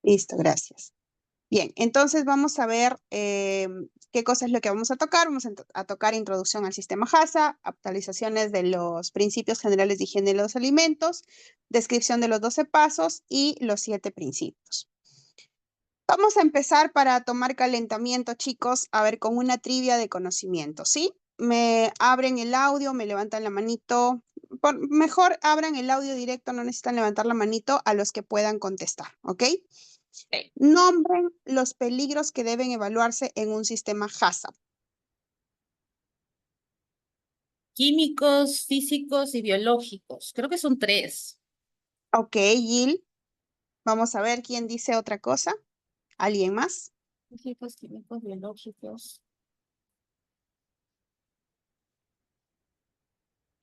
Listo, gracias. Bien, entonces vamos a ver qué cosa es lo que vamos a tocar. Vamos a tocar introducción al sistema HACCP, actualizaciones de los principios generales de higiene de los alimentos, descripción de los 12 pasos y los 7 principios. Vamos a empezar para tomar calentamiento, chicos, a ver, con una trivia de conocimiento, ¿sí? Me abren el audio, me levantan la manito. Mejor abran el audio directo, no necesitan levantar la manito a los que puedan contestar, ¿ok? Ok. Nombren los peligros que deben evaluarse en un sistema HACCP. Químicos, físicos y biológicos. Creo que son 3. Ok, Jill. Vamos a ver quién dice otra cosa. ¿Alguien más? Físicos, químicos, biológicos.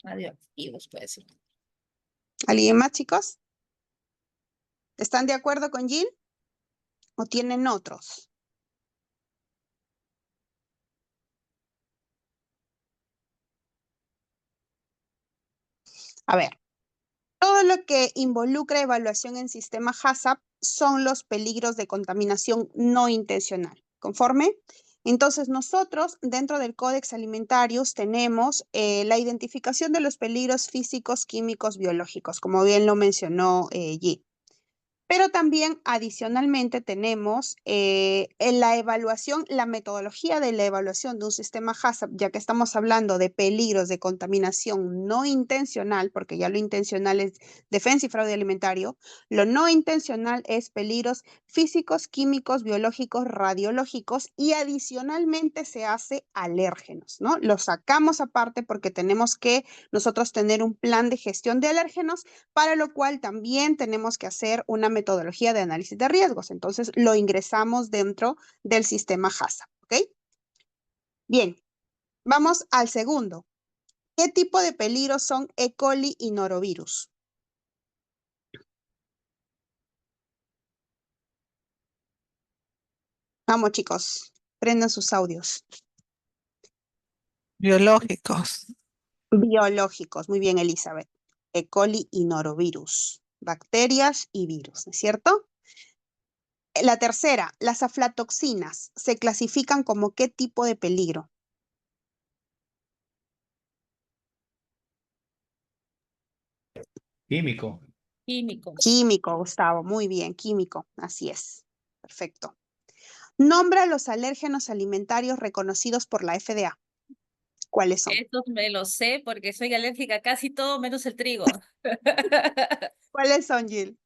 Radioactivos, puede ser. ¿Alguien más, chicos? ¿Están de acuerdo con Jill? ¿O tienen otros? A ver, todo lo que involucra evaluación en sistema HACCP son los peligros de contaminación no intencional. ¿Conforme? Entonces, nosotros dentro del Códex Alimentarius tenemos la identificación de los peligros físicos, químicos, biológicos, como bien lo mencionó Jill. Pero también adicionalmente tenemos en la evaluación, la metodología de la evaluación de un sistema HACCP, ya que estamos hablando de peligros de contaminación no intencional, porque ya lo intencional es defensa y fraude alimentario, lo no intencional es peligros físicos, químicos, biológicos, radiológicos y adicionalmente se hace alérgenos, ¿no? Lo sacamos aparte porque tenemos que nosotros tener un plan de gestión de alérgenos, para lo cual también tenemos que hacer una metodología de análisis de riesgos. Entonces, lo ingresamos dentro del sistema HACCP, ¿ok? Bien, vamos al segundo. ¿Qué tipo de peligros son E. coli y norovirus? Vamos, chicos, prendan sus audios. Biológicos. Biológicos, muy bien, Elizabeth. E. coli y norovirus, bacterias y virus, ¿no es cierto? La tercera, las aflatoxinas, ¿se clasifican como qué tipo de peligro? Químico. Químicos. Químico, Gustavo, muy bien, químico, así es. Perfecto. Nombra los alérgenos alimentarios reconocidos por la FDA. ¿Cuáles son? Estos me los sé porque soy alérgica a casi todo menos el trigo. ¿Cuáles son, Jill?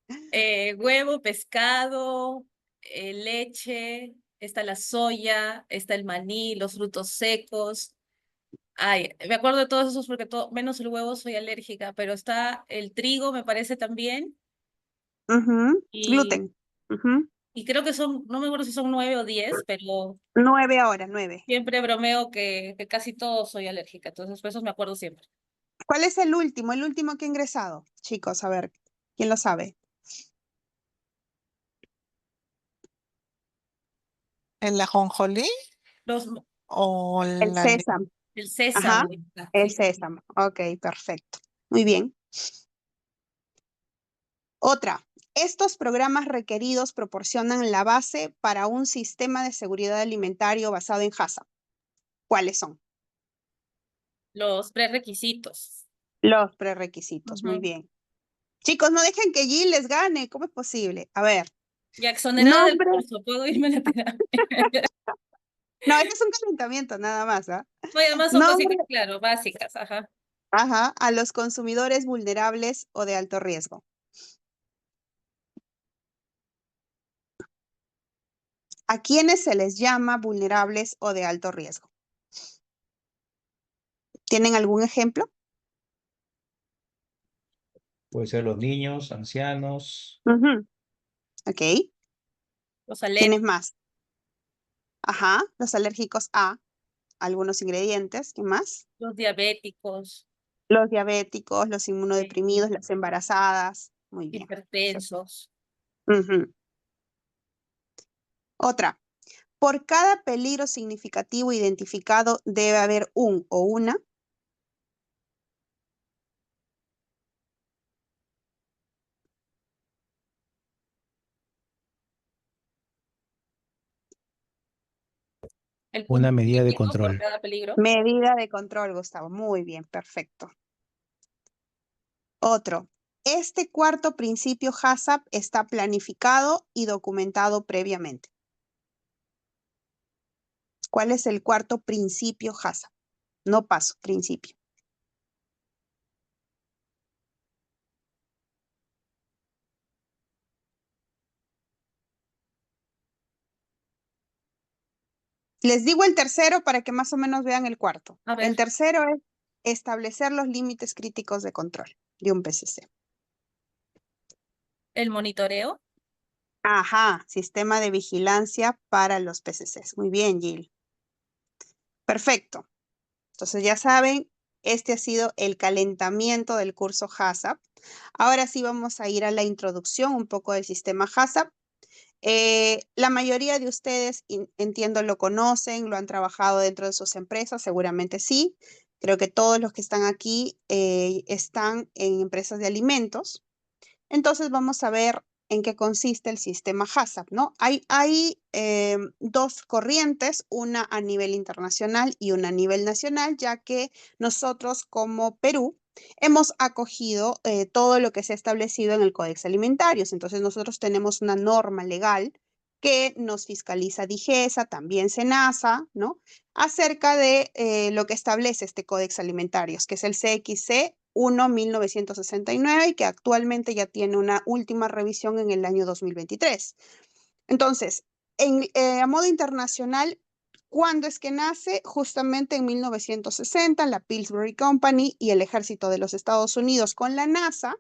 Huevo, pescado, leche, está la soya, está el maní, los frutos secos. Ay, me acuerdo de todos esos porque todo, menos el huevo soy alérgica, pero está el trigo, me parece también, y, Gluten. Ujú. y creo que son, no me acuerdo si son 9 o 10, pero 9 ahora, 9. siempre bromeo que casi todo soy alérgica, entonces por eso me acuerdo siempre. ¿Cuál es el último? El último que ha ingresado. Chicos, a ver, ¿quién lo sabe? ¿El ajonjolí Los, o El la sésamo. el Ajá, sésamo. el Sí. sésamo. Ok, perfecto. Muy bien. Otra. Estos programas requeridos proporcionan la base para un sistema de seguridad alimentario basado en HACCP. ¿Cuáles son? Los prerequisitos. Los prerequisitos. Muy Ujú. bien. Chicos, no dejen que Jill les gane. ¿Cómo es posible? A ver. Ya exonerada del Nombre. curso, puedo irme a la terapia. No, este es un calentamiento nada más, ¿ah? Oye, además son Nombre. cositas, claro, básicas, ajá. Ajá, a los consumidores vulnerables o de alto riesgo. ¿A quiénes se les llama vulnerables o de alto riesgo? ¿Tienen algún ejemplo? Puede ser los niños, ancianos. Ujú. Ok. Los ¿Quiénes alérgicos, más? Ajá, los alérgicos a algunos ingredientes. ¿Qué más? los diabéticos, Los diabéticos, los inmunodeprimidos, eh, las embarazadas. Muy bien. Perfecto. hipertensos. Ujú. Otra. Por cada peligro significativo identificado debe haber un o una. El Una punto medida de límite, ¿no? Por control. cada peligro. Medida de control, Gustavo. Muy bien, perfecto. Otro. Este cuarto principio HACCP está planificado y documentado previamente. ¿Cuál es el cuarto principio HACCP? No paso, principio. Les digo el tercero para que más o menos vean el cuarto. A ver. El tercero es establecer los límites críticos de control de un PCC. El monitoreo. Ajá, sistema de vigilancia para los PCCs. Muy bien, Jill. Perfecto. Entonces ya saben, este ha sido el calentamiento del curso HACCP. Ahora sí vamos a ir a la introducción un poco del sistema HACCP. La mayoría de ustedes, entiendo, lo conocen, lo han trabajado dentro de sus empresas, seguramente sí. Creo que todos los que están aquí están en empresas de alimentos. Entonces vamos a ver en qué consiste el sistema HACCP, ¿no? Hay dos corrientes, una a nivel internacional y una a nivel nacional, ya que nosotros como Perú hemos acogido todo lo que se ha establecido en el Códex Alimentarios. Entonces nosotros tenemos una norma legal que nos fiscaliza DIGESA, también SENASA, ¿no? Acerca de lo que establece este Códex Alimentarios, que es el CXC 1/1969 y que actualmente ya tiene una última revisión en el año 2023. Entonces, a modo internacional, ¿cuándo es que nace? Justamente en 1960, la Pillsbury Company y el Ejército de los Estados Unidos con la NASA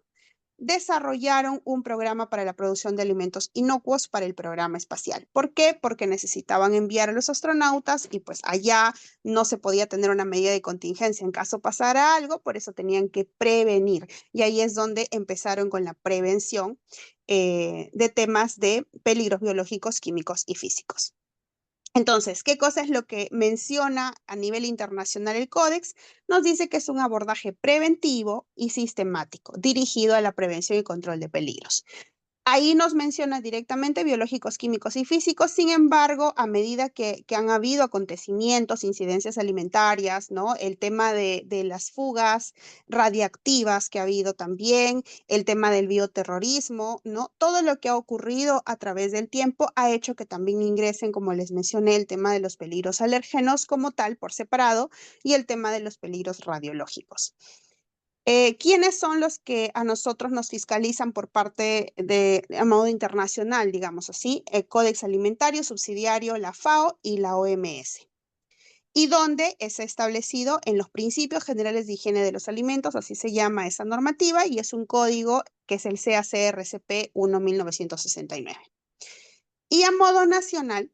desarrollaron un programa para la producción de alimentos inocuos para el programa espacial. ¿Por qué? Porque necesitaban enviar a los astronautas y pues allá no se podía tener una medida de contingencia en caso pasara algo, por eso tenían que prevenir. Y ahí es donde empezaron con la prevención de temas de peligros biológicos, químicos y físicos. Entonces, ¿qué cosa es lo que menciona a nivel internacional el Códex? Nos dice que es un abordaje preventivo y sistemático, dirigido a la prevención y control de peligros. Ahí nos menciona directamente biológicos, químicos y físicos. Sin embargo, a medida que han habido acontecimientos, incidencias alimentarias, ¿no? El tema de las fugas radiactivas que ha habido también, el tema del bioterrorismo, ¿no? Todo lo que ha ocurrido a través del tiempo ha hecho que también ingresen, como les mencioné, el tema de los peligros alérgenos como tal por separado y el tema de los peligros radiológicos. ¿Quiénes son los que a nosotros nos fiscalizan por parte a modo internacional, digamos así? El Códex Alimentario, subsidiario, la FAO y la OMS. Y donde es establecido en los principios generales de higiene de los alimentos, así se llama esa normativa, y es un código que es el CACRCP 1/1969. Y a modo nacional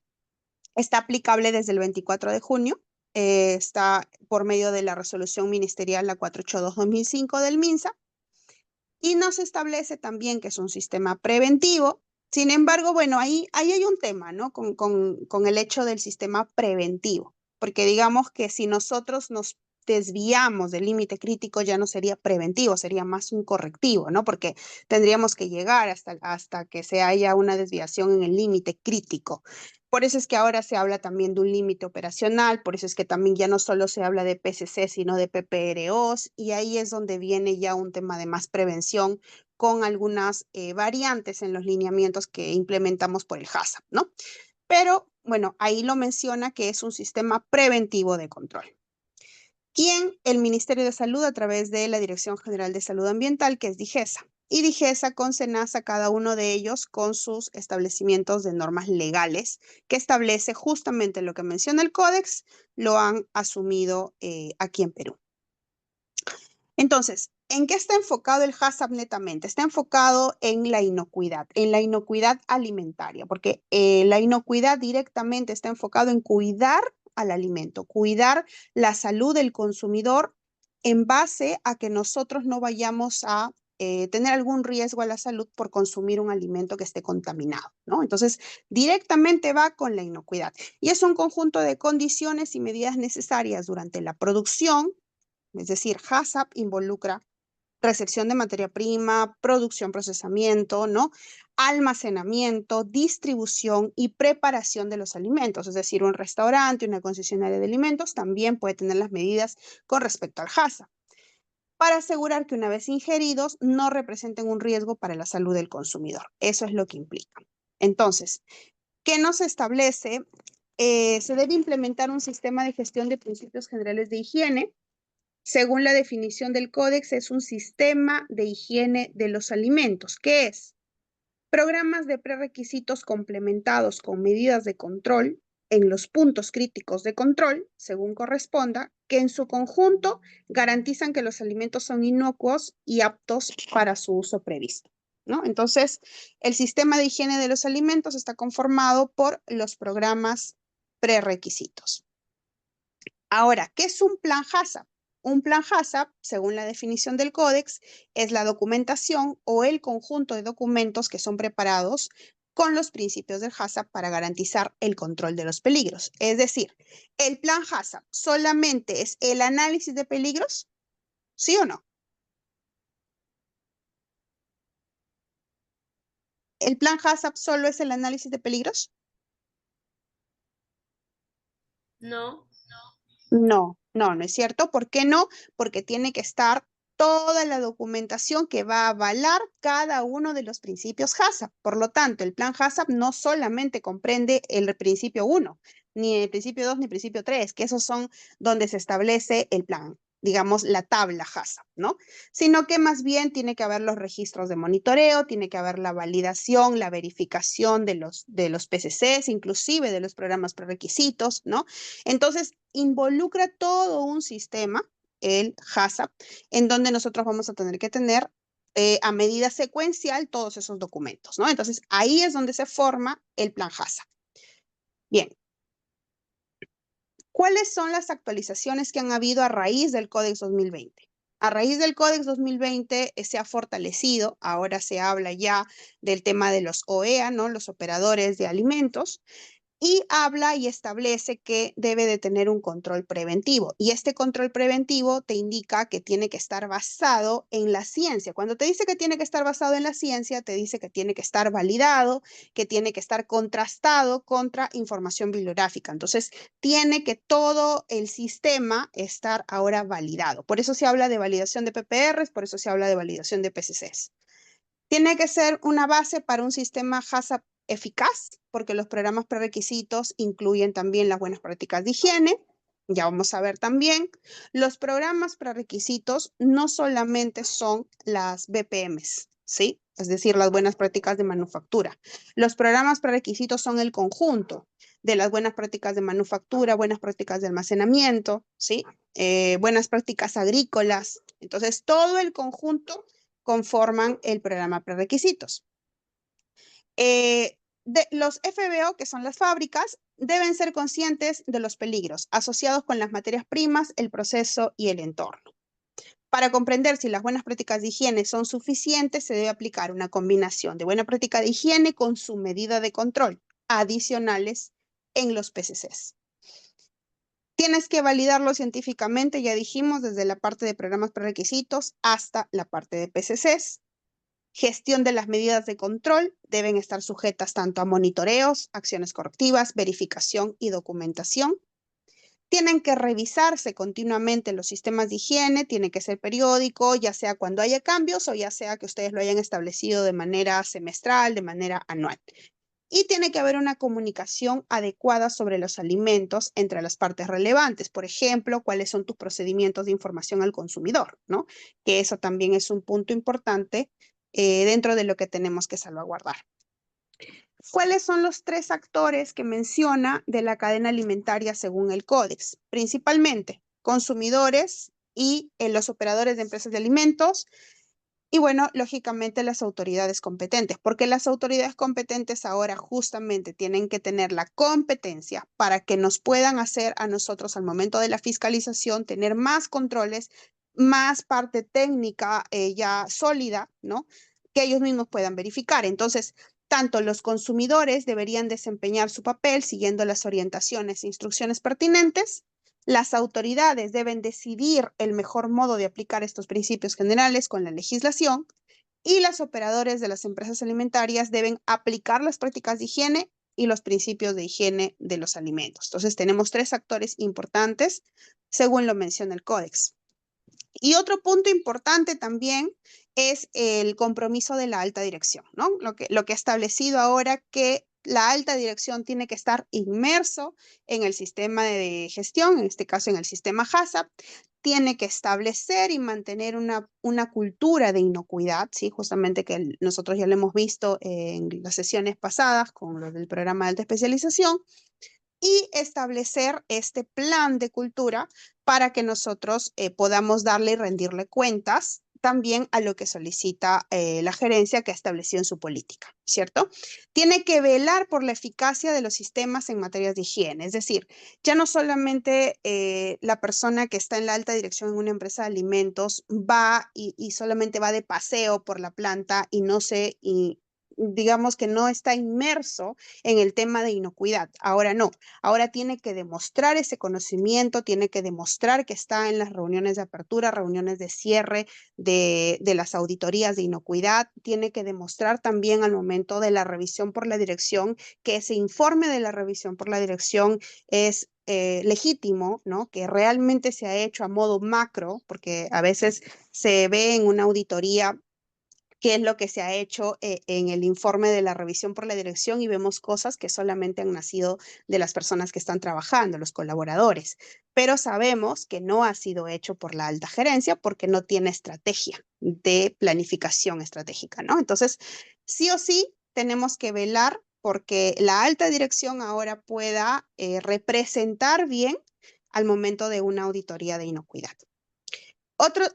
está aplicable desde el 24 de junio, está por medio de la resolución ministerial la 482/2005 del MINSA, y nos establece también que es un sistema preventivo. Sin embargo, bueno, ahí hay un tema, ¿no? Con el hecho del sistema preventivo, porque digamos que si nosotros nos desviamos del límite crítico ya no sería preventivo, sería más un correctivo, ¿no? Porque tendríamos que llegar hasta que se haya una desviación en el límite crítico. Por eso es que ahora se habla también de un límite operacional, por eso es que también ya no solo se habla de PCC, sino de PPROs, y ahí es donde viene ya un tema de más prevención con algunas variantes en los lineamientos que implementamos por el HACCP, ¿no? Pero, bueno, ahí lo menciona que es un sistema preventivo de control. ¿Quién? El Ministerio de Salud a través de la Dirección General de Salud Ambiental, que es DIGESA. Y DIGESA con SENASA, cada uno de ellos con sus establecimientos de normas legales que establece justamente lo que menciona el Códex, lo han asumido aquí en Perú. Entonces, ¿en qué está enfocado el HACCP netamente? Está enfocado en la inocuidad alimentaria, porque la inocuidad directamente está enfocado en cuidar al alimento, cuidar la salud del consumidor en base a que nosotros no vayamos a tener algún riesgo a la salud por consumir un alimento que esté contaminado, ¿no? Entonces, directamente va con la inocuidad. Y es un conjunto de condiciones y medidas necesarias durante la producción. Es decir, HACCP involucra recepción de materia prima, producción, procesamiento, ¿no? Almacenamiento, distribución y preparación de los alimentos. Es decir, un restaurante, una concesionaria de alimentos también puede tener las medidas con respecto al HACCP, para asegurar que una vez ingeridos no representen un riesgo para la salud del consumidor. Eso es lo que implica. Entonces, ¿qué nos establece? Se debe implementar un sistema de gestión de principios generales de higiene. Según la definición del Códex, es un sistema de higiene de los alimentos. ¿Qué es? Programas de prerequisitos complementados con medidas de control en los puntos críticos de control, según corresponda, que en su conjunto garantizan que los alimentos son inocuos y aptos para su uso previsto, ¿no? Entonces, el sistema de higiene de los alimentos está conformado por los programas prerequisitos. Ahora, ¿qué es un plan HACCP? Un plan HACCP, según la definición del Códex, es la documentación o el conjunto de documentos que son preparados con los principios del HACCP para garantizar el control de los peligros. Es decir, ¿el plan HACCP solamente es el análisis de peligros? ¿Sí o no? ¿El plan HACCP solo es el análisis de peligros? No. No, no es cierto. ¿Por qué no? Porque tiene que estar toda la documentación que va a avalar cada uno de los principios HACCP. Por lo tanto, el plan HACCP no solamente comprende el principio 1, ni el principio 2, ni el principio 3, que esos son donde se establece el plan, digamos, la tabla HACCP, ¿no? Sino que más bien tiene que haber los registros de monitoreo, tiene que haber la validación, la verificación de los PCCs, inclusive de los programas prerequisitos, ¿no? Entonces, involucra todo un sistema, el HACCP, en donde nosotros vamos a tener que tener a medida secuencial todos esos documentos, ¿no? Entonces, ahí es donde se forma el plan HACCP. Bien. ¿Cuáles son las actualizaciones que han habido a raíz del Códex 2020? A raíz del Códex 2020 se ha fortalecido, ahora se habla ya del tema de los OEA, ¿no? Los operadores de alimentos, y habla y establece que debe de tener un control preventivo. Y este control preventivo te indica que tiene que estar basado en la ciencia. Cuando te dice que tiene que estar basado en la ciencia, te dice que tiene que estar validado, que tiene que estar contrastado contra información bibliográfica. Entonces, tiene que todo el sistema estar ahora validado. Por eso se habla de validación de PPRs, por eso se habla de validación de PCCs. Tiene que ser una base para un sistema HACCP eficaz, porque los programas prerequisitos incluyen también las buenas prácticas de higiene. Ya vamos a ver también. Los programas prerequisitos no solamente son las BPMs, ¿sí? Es decir, las buenas prácticas de manufactura. Los programas prerequisitos son el conjunto de las buenas prácticas de manufactura, buenas prácticas de almacenamiento, ¿sí? Buenas prácticas agrícolas. Entonces, todo el conjunto conforman el programa prerequisitos. Los FBO, que son las fábricas, deben ser conscientes de los peligros asociados con las materias primas, el proceso y el entorno. Para comprender si las buenas prácticas de higiene son suficientes, se debe aplicar una combinación de buena práctica de higiene con su medida de control, adicionales en los PCCs. Tienes que validarlo científicamente, ya dijimos, desde la parte de programas prerequisitos hasta la parte de PCCs. Gestión de las medidas de control deben estar sujetas tanto a monitoreos, acciones correctivas, verificación y documentación. Tienen que revisarse continuamente los sistemas de higiene, tiene que ser periódico, ya sea cuando haya cambios o ya sea que ustedes lo hayan establecido de manera semestral, de manera anual. Y tiene que haber una comunicación adecuada sobre los alimentos entre las partes relevantes. Por ejemplo, cuáles son tus procedimientos de información al consumidor, ¿no? Que eso también es un punto importante dentro de lo que tenemos que salvaguardar. ¿Cuáles son los 3 actores que menciona de la cadena alimentaria según el Códex? Principalmente consumidores y los operadores de empresas de alimentos. Y bueno, lógicamente las autoridades competentes, porque las autoridades competentes ahora justamente tienen que tener la competencia para que nos puedan hacer a nosotros al momento de la fiscalización tener más controles, más parte técnica ya sólida, ¿no? Que ellos mismos puedan verificar. Entonces, tanto los consumidores deberían desempeñar su papel siguiendo las orientaciones e instrucciones pertinentes, Las autoridades deben decidir el mejor modo de aplicar estos principios generales con la legislación y los operadores de las empresas alimentarias deben aplicar las prácticas de higiene y los principios de higiene de los alimentos. Entonces, tenemos 3 actores importantes, según lo menciona el Códex. Y otro punto importante también es el compromiso de la alta dirección, ¿no? Lo que ha establecido ahora que la alta dirección tiene que estar inmerso en el sistema de gestión, en este caso en el sistema HACCP, tiene que establecer y mantener una cultura de inocuidad, ¿sí? Justamente que nosotros ya lo hemos visto en las sesiones pasadas con lo del programa de alta especialización, y establecer este plan de cultura para que nosotros podamos darle y rendirle cuentas también a lo que solicita la gerencia que ha establecido en su política, ¿cierto? Tiene que velar por la eficacia de los sistemas en materias de higiene, es decir, ya no solamente la persona que está en la alta dirección en una empresa de alimentos va y solamente va de paseo por la planta y no se, digamos que no está inmerso en el tema de inocuidad. Ahora no, ahora tiene que demostrar ese conocimiento, tiene que demostrar que está en las reuniones de apertura, reuniones de cierre de las auditorías de inocuidad, tiene que demostrar también al momento de la revisión por la dirección que ese informe de la revisión por la dirección es legítimo, ¿no? Que realmente se ha hecho a modo macro, porque a veces se ve en una auditoría qué es lo que se ha hecho en el informe de la revisión por la dirección y vemos cosas que solamente han nacido de las personas que están trabajando, los colaboradores. Pero sabemos que no ha sido hecho por la alta gerencia porque no tiene estrategia de planificación estratégica, ¿no? Entonces, sí o sí, tenemos que velar porque la alta dirección ahora pueda representar bien al momento de una auditoría de inocuidad.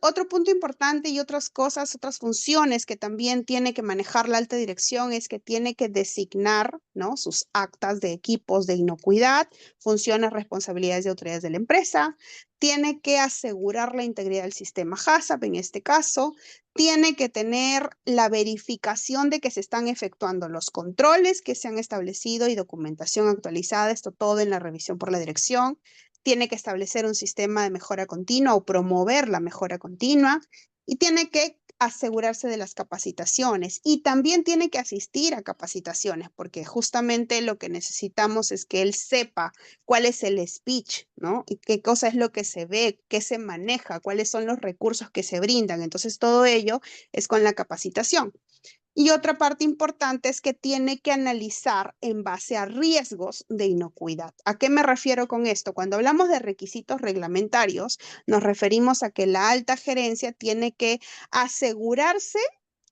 Otro punto importante y otras cosas, otras funciones que también tiene que manejar la alta dirección es que tiene que designar, ¿no? Sus actas de equipos de inocuidad, funciones, responsabilidades y autoridades de la empresa, tiene que asegurar la integridad del sistema HACCP en este caso, tiene que tener la verificación de que se están efectuando los controles que se han establecido y documentación actualizada, esto todo en la revisión por la dirección. Tiene que establecer un sistema de mejora continua o promover la mejora continua y tiene que asegurarse de las capacitaciones y también tiene que asistir a capacitaciones porque justamente lo que necesitamos es que él sepa cuál es el speech, ¿no? Y qué cosa es lo que se ve, qué se maneja, cuáles son los recursos que se brindan. Entonces todo ello es con la capacitación. Y otra parte importante es que tiene que analizar en base a riesgos de inocuidad. ¿A qué me refiero con esto? Cuando hablamos de requisitos reglamentarios, nos referimos a que la alta gerencia tiene que asegurarse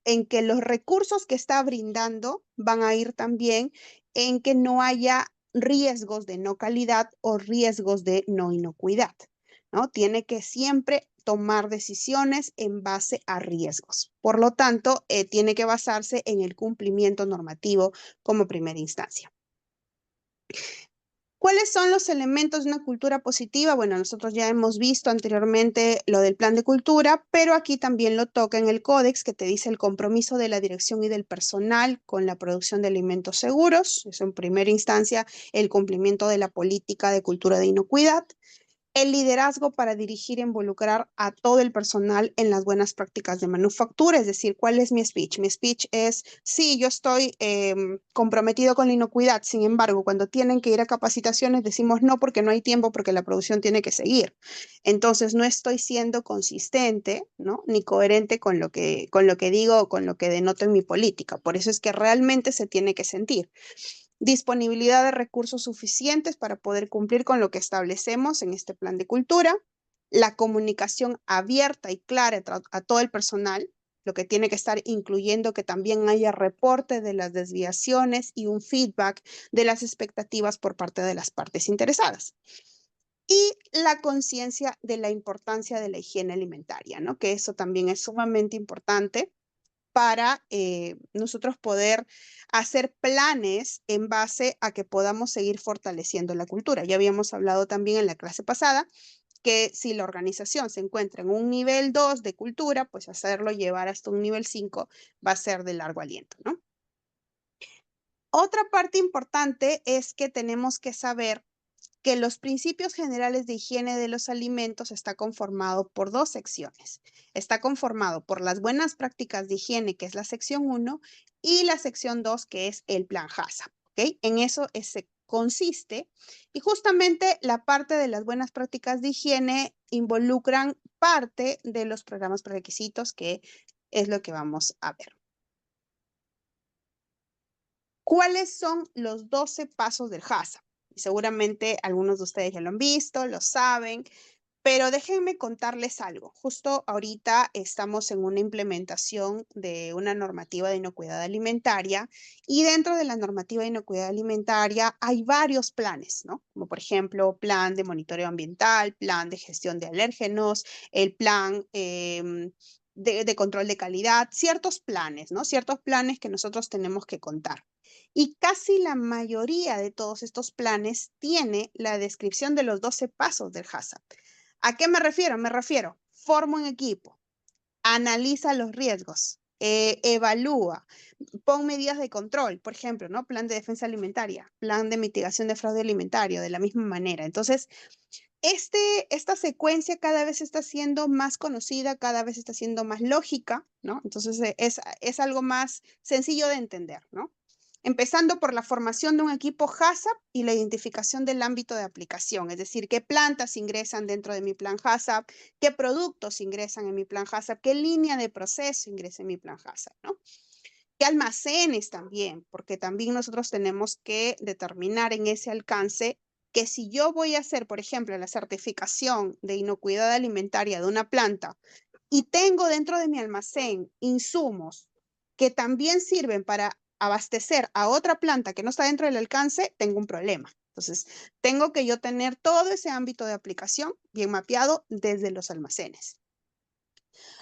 en que los recursos que está brindando van a ir también en que no haya riesgos de no calidad o riesgos de no inocuidad, ¿no? Tiene que siempre tomar decisiones en base a riesgos. Por lo tanto, tiene que basarse en el cumplimiento normativo como primera instancia. ¿Cuáles son los elementos de una cultura positiva? Bueno, nosotros ya hemos visto anteriormente lo del plan de cultura, pero aquí también lo toca en el códex que te dice el compromiso de la dirección y del personal con la producción de alimentos seguros. Eso en primera instancia, el cumplimiento de la política de cultura de inocuidad. El liderazgo para dirigir e involucrar a todo el personal en las buenas prácticas de manufactura, es decir, ¿cuál es mi speech? Mi speech es, sí, yo estoy comprometido con la inocuidad, sin embargo, cuando tienen que ir a capacitaciones decimos no porque no hay tiempo, porque la producción tiene que seguir. Entonces, no estoy siendo consistente, ¿no? Ni coherente con lo que digo o con lo que denoto en mi política. Por eso es que realmente se tiene que sentir. Disponibilidad de recursos suficientes para poder cumplir con lo que establecemos en este plan de cultura, la comunicación abierta y clara a todo el personal, lo que tiene que estar incluyendo que también haya reporte de las desviaciones y un feedback de las expectativas por parte de las partes interesadas. Y la conciencia de la importancia de la higiene alimentaria, ¿no? Que eso también es sumamente importante para nosotros poder hacer planes en base a que podamos seguir fortaleciendo la cultura. Ya habíamos hablado también en la clase pasada que si la organización se encuentra en un nivel 2 de cultura, pues hacerlo llevar hasta un nivel 5 va a ser de largo aliento, ¿no? Otra parte importante es que tenemos que saber que los principios generales de higiene de los alimentos está conformado por 2 secciones. Está conformado por las buenas prácticas de higiene, que es la sección 1, y la sección 2, que es el plan HACCP, ¿ok? En eso se consiste, y justamente la parte de las buenas prácticas de higiene involucran parte de los programas prerequisitos, que es lo que vamos a ver. ¿Cuáles son los 12 pasos del HACCP? Seguramente algunos de ustedes ya lo han visto, lo saben, pero déjenme contarles algo. Justo ahorita estamos en una implementación de una normativa de inocuidad alimentaria, y dentro de la normativa de inocuidad alimentaria hay varios planes, ¿no? Como por ejemplo, plan de monitoreo ambiental, plan de gestión de alérgenos, el plan de control de calidad, ciertos planes, ¿no? Ciertos planes que nosotros tenemos que contar. Y casi la mayoría de todos estos planes tiene la descripción de los 12 pasos del HACCP. ¿A qué me refiero? Me refiero, forma un equipo, analiza los riesgos, evalúa, pon medidas de control, por ejemplo, ¿no? Plan de defensa alimentaria, plan de mitigación de fraude alimentario, de la misma manera. Entonces, esta secuencia cada vez está siendo más conocida, cada vez está siendo más lógica, ¿no? Entonces, es algo más sencillo de entender, ¿no? Empezando por la formación de un equipo HACCP y la identificación del ámbito de aplicación, es decir, qué plantas ingresan dentro de mi plan HACCP, qué productos ingresan en mi plan HACCP, qué línea de proceso ingresa en mi plan HACCP, ¿no? Qué almacenes también, porque también nosotros tenemos que determinar en ese alcance que si yo voy a hacer, por ejemplo, la certificación de inocuidad alimentaria de una planta y tengo dentro de mi almacén insumos que también sirven para abastecer a otra planta que no está dentro del alcance, tengo un problema. Entonces, tengo que yo tener todo ese ámbito de aplicación bien mapeado desde los almacenes.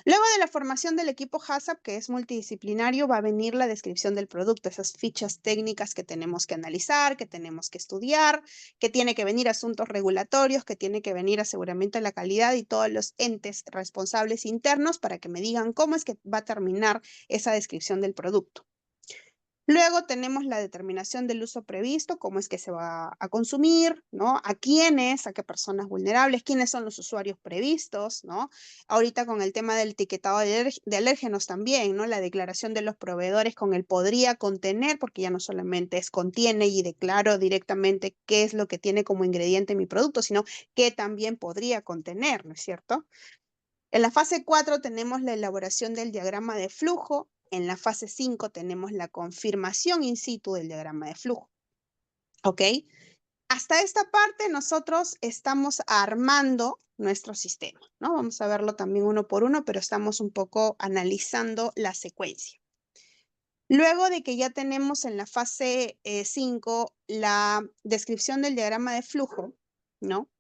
Luego de la formación del equipo HACCP, que es multidisciplinario, va a venir la descripción del producto, esas fichas técnicas que tenemos que analizar, que tenemos que estudiar, que tiene que venir asuntos regulatorios, que tiene que venir aseguramiento de la calidad y todos los entes responsables internos para que me digan cómo es que va a terminar esa descripción del producto. Luego tenemos la determinación del uso previsto, cómo es que se va a consumir, ¿no? A quiénes, a qué personas vulnerables, quiénes son los usuarios previstos, ¿no? Ahorita con el tema del etiquetado de alérgenos también, ¿no? La declaración de los proveedores con el podría contener, porque ya no solamente es contiene y declaro directamente qué es lo que tiene como ingrediente mi producto, sino qué también podría contener, ¿no es cierto? En la fase 4 tenemos la elaboración del diagrama de flujo. En la fase 5 tenemos la confirmación in situ del diagrama de flujo. ¿Ok? Hasta esta parte nosotros estamos armando nuestro sistema, ¿no? Vamos a verlo también uno por uno, pero estamos un poco analizando la secuencia. Luego de que ya tenemos en la fase 5 la descripción del diagrama de flujo, ¿no?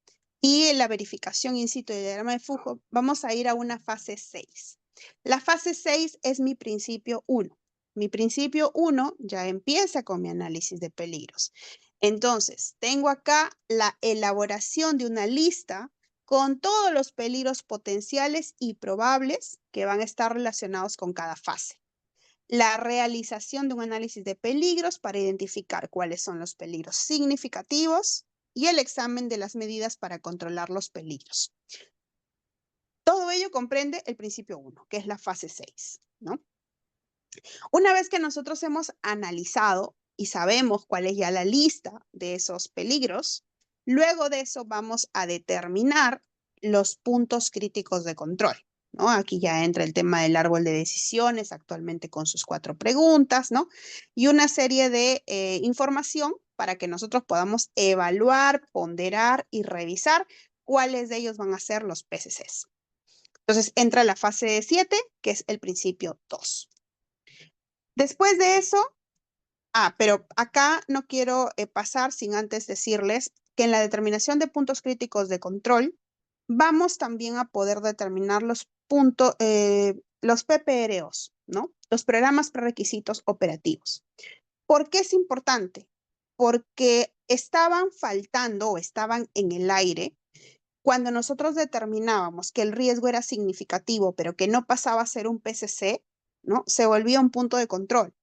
Y la verificación in situ del diagrama de flujo, vamos a ir a una fase 6. La fase 6 es mi principio 1. Mi principio 1 ya empieza con mi análisis de peligros. Entonces, tengo acá la elaboración de una lista con todos los peligros potenciales y probables que van a estar relacionados con cada fase. La realización de un análisis de peligros para identificar cuáles son los peligros significativos y el examen de las medidas para controlar los peligros. Todo ello comprende el principio 1, que es la fase 6, ¿no? Una vez que nosotros hemos analizado y sabemos cuál es ya la lista de esos peligros, luego de eso vamos a determinar los puntos críticos de control, ¿no? Aquí ya entra el tema del árbol de decisiones, actualmente con sus 4 preguntas, ¿no? Y una serie de información para que nosotros podamos evaluar, ponderar y revisar cuáles de ellos van a ser los PCCs. Entonces entra la fase 7, que es el principio 2. Después de eso, pero acá no quiero pasar sin antes decirles que en la determinación de puntos críticos de control, vamos también a poder determinar los PPROs, ¿no? Los programas prerequisitos operativos. ¿Por qué es importante? Porque estaban faltando o estaban en el aire cuando nosotros determinábamos que el riesgo era significativo, pero que no pasaba a ser un PCC, ¿no? Se volvía un punto de control.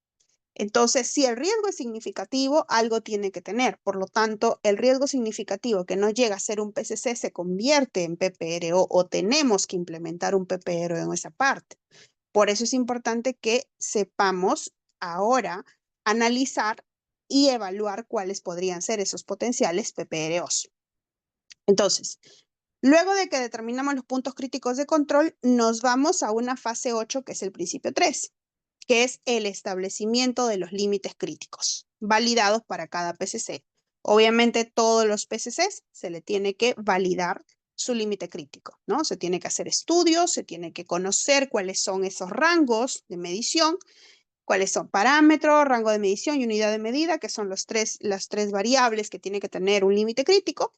Entonces, si el riesgo es significativo, algo tiene que tener. Por lo tanto, el riesgo significativo que no llega a ser un PCC se convierte en PPRO o tenemos que implementar un PPRO en esa parte. Por eso es importante que sepamos ahora analizar y evaluar cuáles podrían ser esos potenciales PPROs. Entonces, luego de que determinamos los puntos críticos de control, nos vamos a una fase 8, que es el principio 3, que es el establecimiento de los límites críticos, validados para cada PCC. Obviamente, todos los PCCs se le tiene que validar su límite crítico, ¿no? Se tiene que hacer estudios, se tiene que conocer cuáles son esos rangos de medición, cuáles son parámetros, rango de medición y unidad de medida, que son las tres variables que tiene que tener un límite crítico.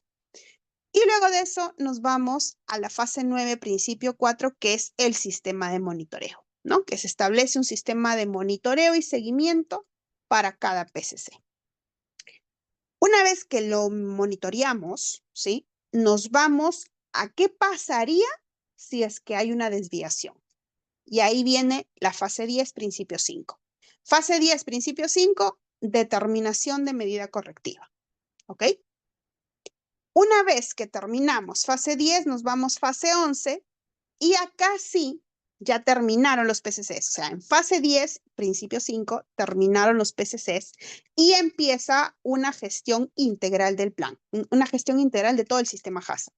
Y luego de eso nos vamos a la fase 9, principio 4, que es el sistema de monitoreo, ¿no? Que se establece un sistema de monitoreo y seguimiento para cada PCC. Una vez que lo monitoreamos, ¿sí? Nos vamos a qué pasaría si es que hay una desviación. Y ahí viene la fase 10, principio 5. Fase 10, principio 5, determinación de medida correctiva, ¿ok? Una vez que terminamos fase 10, nos vamos fase 11 y acá sí ya terminaron los PCCs. O sea, en fase 10, principio 5, terminaron los PCCs y empieza una gestión integral del plan, una gestión integral de todo el sistema HACCP,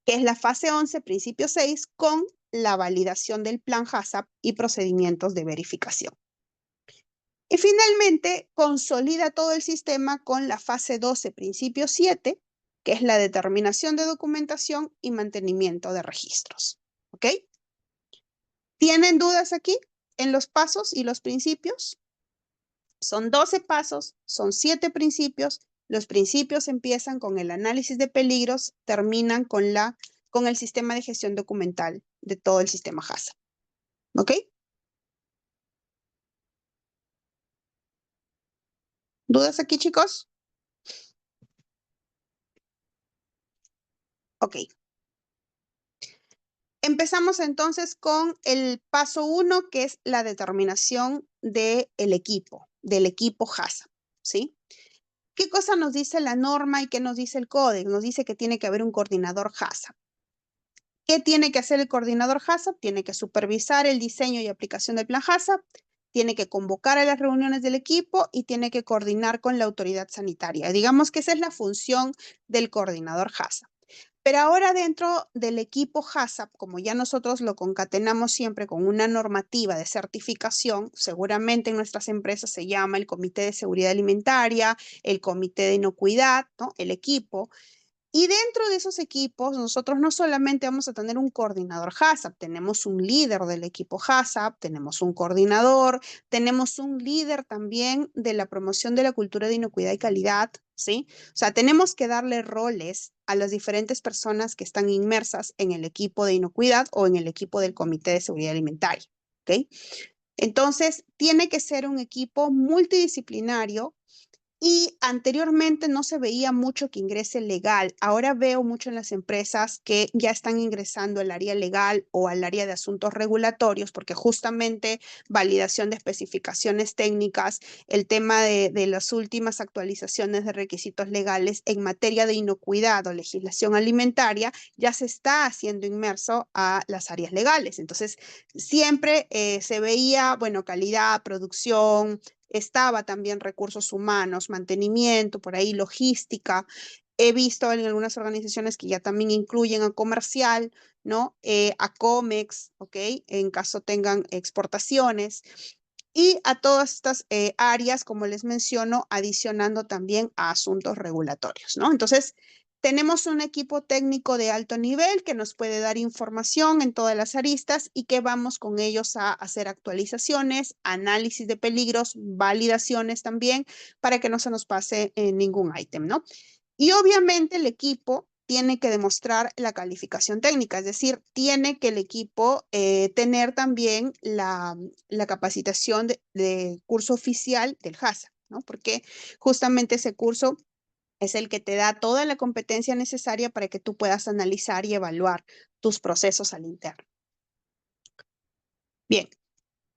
que es la fase 11, principio 6, con la validación del plan HACCP y procedimientos de verificación. Y finalmente, consolida todo el sistema con la fase 12, principio 7, que es la determinación de documentación y mantenimiento de registros. ¿Ok? ¿Tienen dudas aquí en los pasos y los principios? Son 12 pasos, son 7 principios. Los principios empiezan con el análisis de peligros, terminan con el sistema de gestión documental de todo el sistema HACCP. ¿Ok? ¿Dudas aquí, chicos? Ok. Empezamos entonces con el paso 1, que es la determinación del equipo HACCP, ¿sí? ¿Qué cosa nos dice la norma y qué nos dice el código? Nos dice que tiene que haber un coordinador HACCP. ¿Qué tiene que hacer el coordinador HACCP? Tiene que supervisar el diseño y aplicación del plan HACCP, tiene que convocar a las reuniones del equipo y tiene que coordinar con la autoridad sanitaria. Digamos que esa es la función del coordinador HACCP. Pero ahora dentro del equipo HACCP, como ya nosotros lo concatenamos siempre con una normativa de certificación, seguramente en nuestras empresas se llama el Comité de Seguridad Alimentaria, el Comité de Inocuidad, ¿no? El equipo. Y dentro de esos equipos, nosotros no solamente vamos a tener un coordinador HACCP, tenemos un líder del equipo HACCP, tenemos un coordinador, tenemos un líder también de la promoción de la cultura de inocuidad y calidad, ¿sí? O sea, tenemos que darle roles a las diferentes personas que están inmersas en el equipo de inocuidad o en el equipo del Comité de Seguridad Alimentaria, ¿ok? Entonces, tiene que ser un equipo multidisciplinario. Y anteriormente no se veía mucho que ingrese legal. Ahora veo mucho en las empresas que ya están ingresando al área legal o al área de asuntos regulatorios, porque justamente validación de especificaciones técnicas, el tema de las últimas actualizaciones de requisitos legales en materia de inocuidad o legislación alimentaria, ya se está haciendo inmerso a las áreas legales. Entonces, siempre se veía, bueno, calidad, producción, estaba también recursos humanos, mantenimiento, por ahí logística. He visto en algunas organizaciones que ya también incluyen a comercial, ¿no? A Comex, ¿ok? En caso tengan exportaciones. Y a todas estas áreas, como les menciono, adicionando también a asuntos regulatorios, ¿no? Entonces, tenemos un equipo técnico de alto nivel que nos puede dar información en todas las aristas y que vamos con ellos a hacer actualizaciones, análisis de peligros, validaciones también, para que no se nos pase ningún ítem, ¿no? Y obviamente el equipo tiene que demostrar la calificación técnica, es decir, tiene que el equipo tener también la capacitación de curso oficial del HACCP, ¿no? Porque justamente ese curso es el que te da toda la competencia necesaria para que tú puedas analizar y evaluar tus procesos al interno. Bien,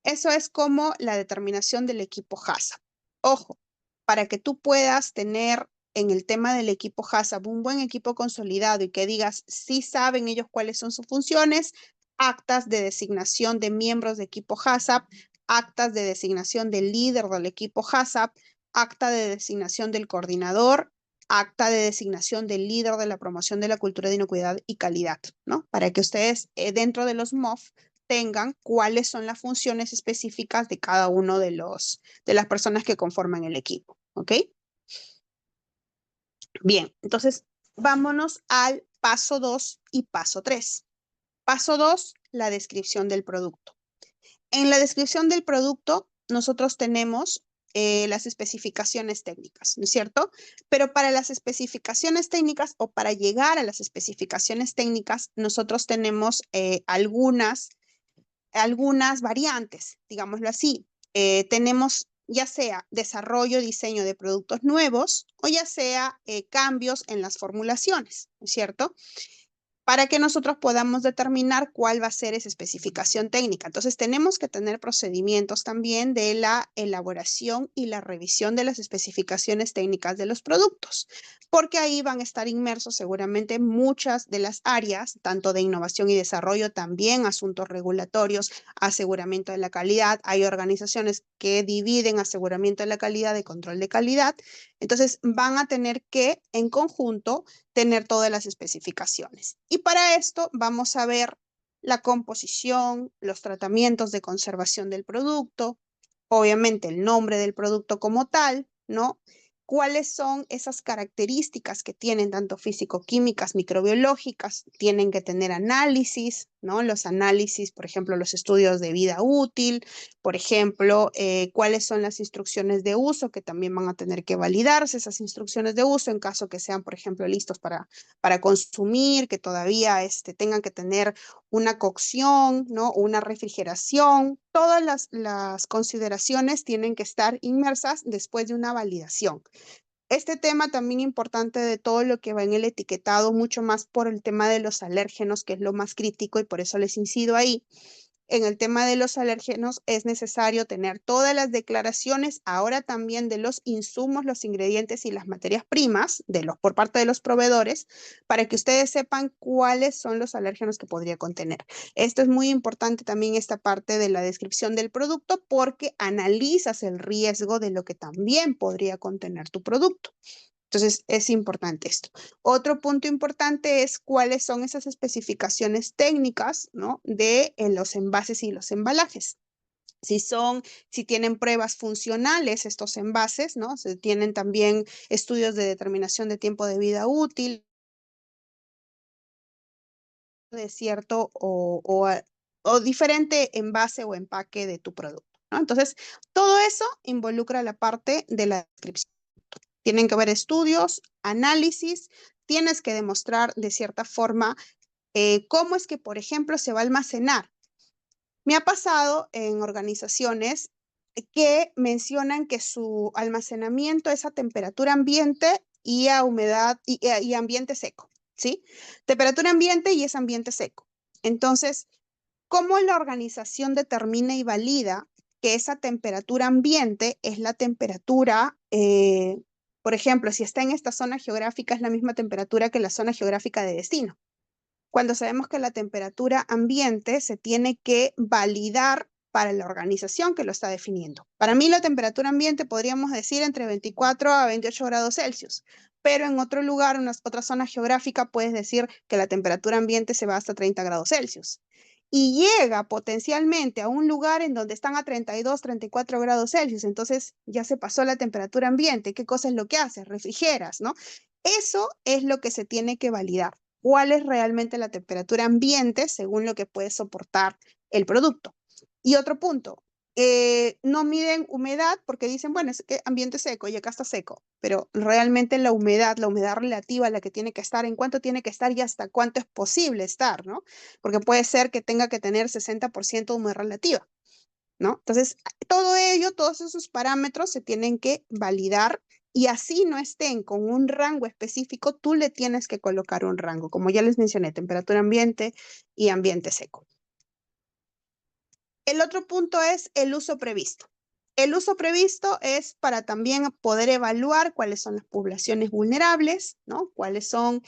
Eso es como la determinación del equipo HACCP. Ojo, para que tú puedas tener en el tema del equipo HACCP un buen equipo consolidado y que digas, sí saben ellos cuáles son sus funciones, actas de designación de miembros de equipo HACCP, actas de designación del líder del equipo HACCP, acta de designación del coordinador, acta de designación del líder de la promoción de la cultura de inocuidad y calidad, ¿no? Para que ustedes dentro de los MOF tengan cuáles son las funciones específicas de cada uno de las personas que conforman el equipo, ¿ok? Bien, entonces vámonos al paso 2 y paso 3. Paso 2, la descripción del producto. En la descripción del producto, nosotros tenemos las especificaciones técnicas, ¿no es cierto? Pero para las especificaciones técnicas o para llegar a las especificaciones técnicas, nosotros tenemos algunas variantes, digámoslo así. Tenemos ya sea desarrollo, diseño de productos nuevos o ya sea cambios en las formulaciones, ¿no es cierto? Para que nosotros podamos determinar cuál va a ser esa especificación técnica. Entonces, tenemos que tener procedimientos también de la elaboración y la revisión de las especificaciones técnicas de los productos, porque ahí van a estar inmersos seguramente muchas de las áreas, tanto de innovación y desarrollo, también asuntos regulatorios, aseguramiento de la calidad. Hay organizaciones que dividen aseguramiento de la calidad de control de calidad. Entonces, van a tener que, en conjunto, tener todas las especificaciones. Y para esto vamos a ver la composición, los tratamientos de conservación del producto, obviamente el nombre del producto como tal, ¿no? ¿Cuáles son esas características que tienen tanto físico-químicas, microbiológicas? Tienen que tener análisis, ¿no? Los análisis, por ejemplo, los estudios de vida útil, por ejemplo, cuáles son las instrucciones de uso que también van a tener que validarse, esas instrucciones de uso en caso que sean, por ejemplo, listos para consumir, que todavía tengan que tener una cocción, ¿no? Una refrigeración. Todas las consideraciones tienen que estar inmersas después de una validación. Este tema también importante de todo lo que va en el etiquetado, mucho más por el tema de los alérgenos, que es lo más crítico y por eso les incido ahí. En el tema de los alérgenos es necesario tener todas las declaraciones, ahora también de los insumos, los ingredientes y las materias primas por parte de los proveedores, para que ustedes sepan cuáles son los alérgenos que podría contener. Esto es muy importante también, esta parte de la descripción del producto, porque analizas el riesgo de lo que también podría contener tu producto. Entonces, es importante esto. Otro punto importante es cuáles son esas especificaciones técnicas, ¿no? De los envases y los embalajes. Si tienen pruebas funcionales estos envases, ¿no? Se tienen también estudios de determinación de tiempo de vida útil, de cierto o diferente envase o empaque de tu producto, ¿no? Entonces, todo eso involucra la parte de la descripción. Tienen que haber estudios, análisis, tienes que demostrar de cierta forma cómo es que, por ejemplo, se va a almacenar. Me ha pasado en organizaciones que mencionan que su almacenamiento es a temperatura ambiente y a humedad y ambiente seco, ¿sí? Temperatura ambiente y es ambiente seco. Entonces, ¿cómo la organización determina y valida que esa temperatura ambiente es la temperatura, por ejemplo, si está en esta zona geográfica, es la misma temperatura que la zona geográfica de destino? Cuando sabemos que la temperatura ambiente se tiene que validar para la organización que lo está definiendo. Para mí la temperatura ambiente podríamos decir entre 24 a 28 grados Celsius, pero en otro lugar, en otra zona geográfica, puedes decir que la temperatura ambiente se va hasta 30 grados Celsius. Y llega potencialmente a un lugar en donde están a 32, 34 grados Celsius. Entonces ya se pasó la temperatura ambiente. ¿Qué cosa es lo que haces? Refrigeras, ¿no? Eso es lo que se tiene que validar. ¿Cuál es realmente la temperatura ambiente según lo que puede soportar el producto? Y otro punto, no miden humedad porque dicen, bueno, es que ambiente seco y acá está seco, pero realmente la humedad relativa a la que tiene que estar, en cuánto tiene que estar y hasta cuánto es posible estar, ¿no? Porque puede ser que tenga que tener 60% de humedad relativa, ¿no? Entonces, todo ello, todos esos parámetros se tienen que validar y así no estén con un rango específico, tú le tienes que colocar un rango, como ya les mencioné, temperatura ambiente y ambiente seco. El otro punto es el uso previsto. El uso previsto es para también poder evaluar cuáles son las poblaciones vulnerables, ¿no? Cuáles son,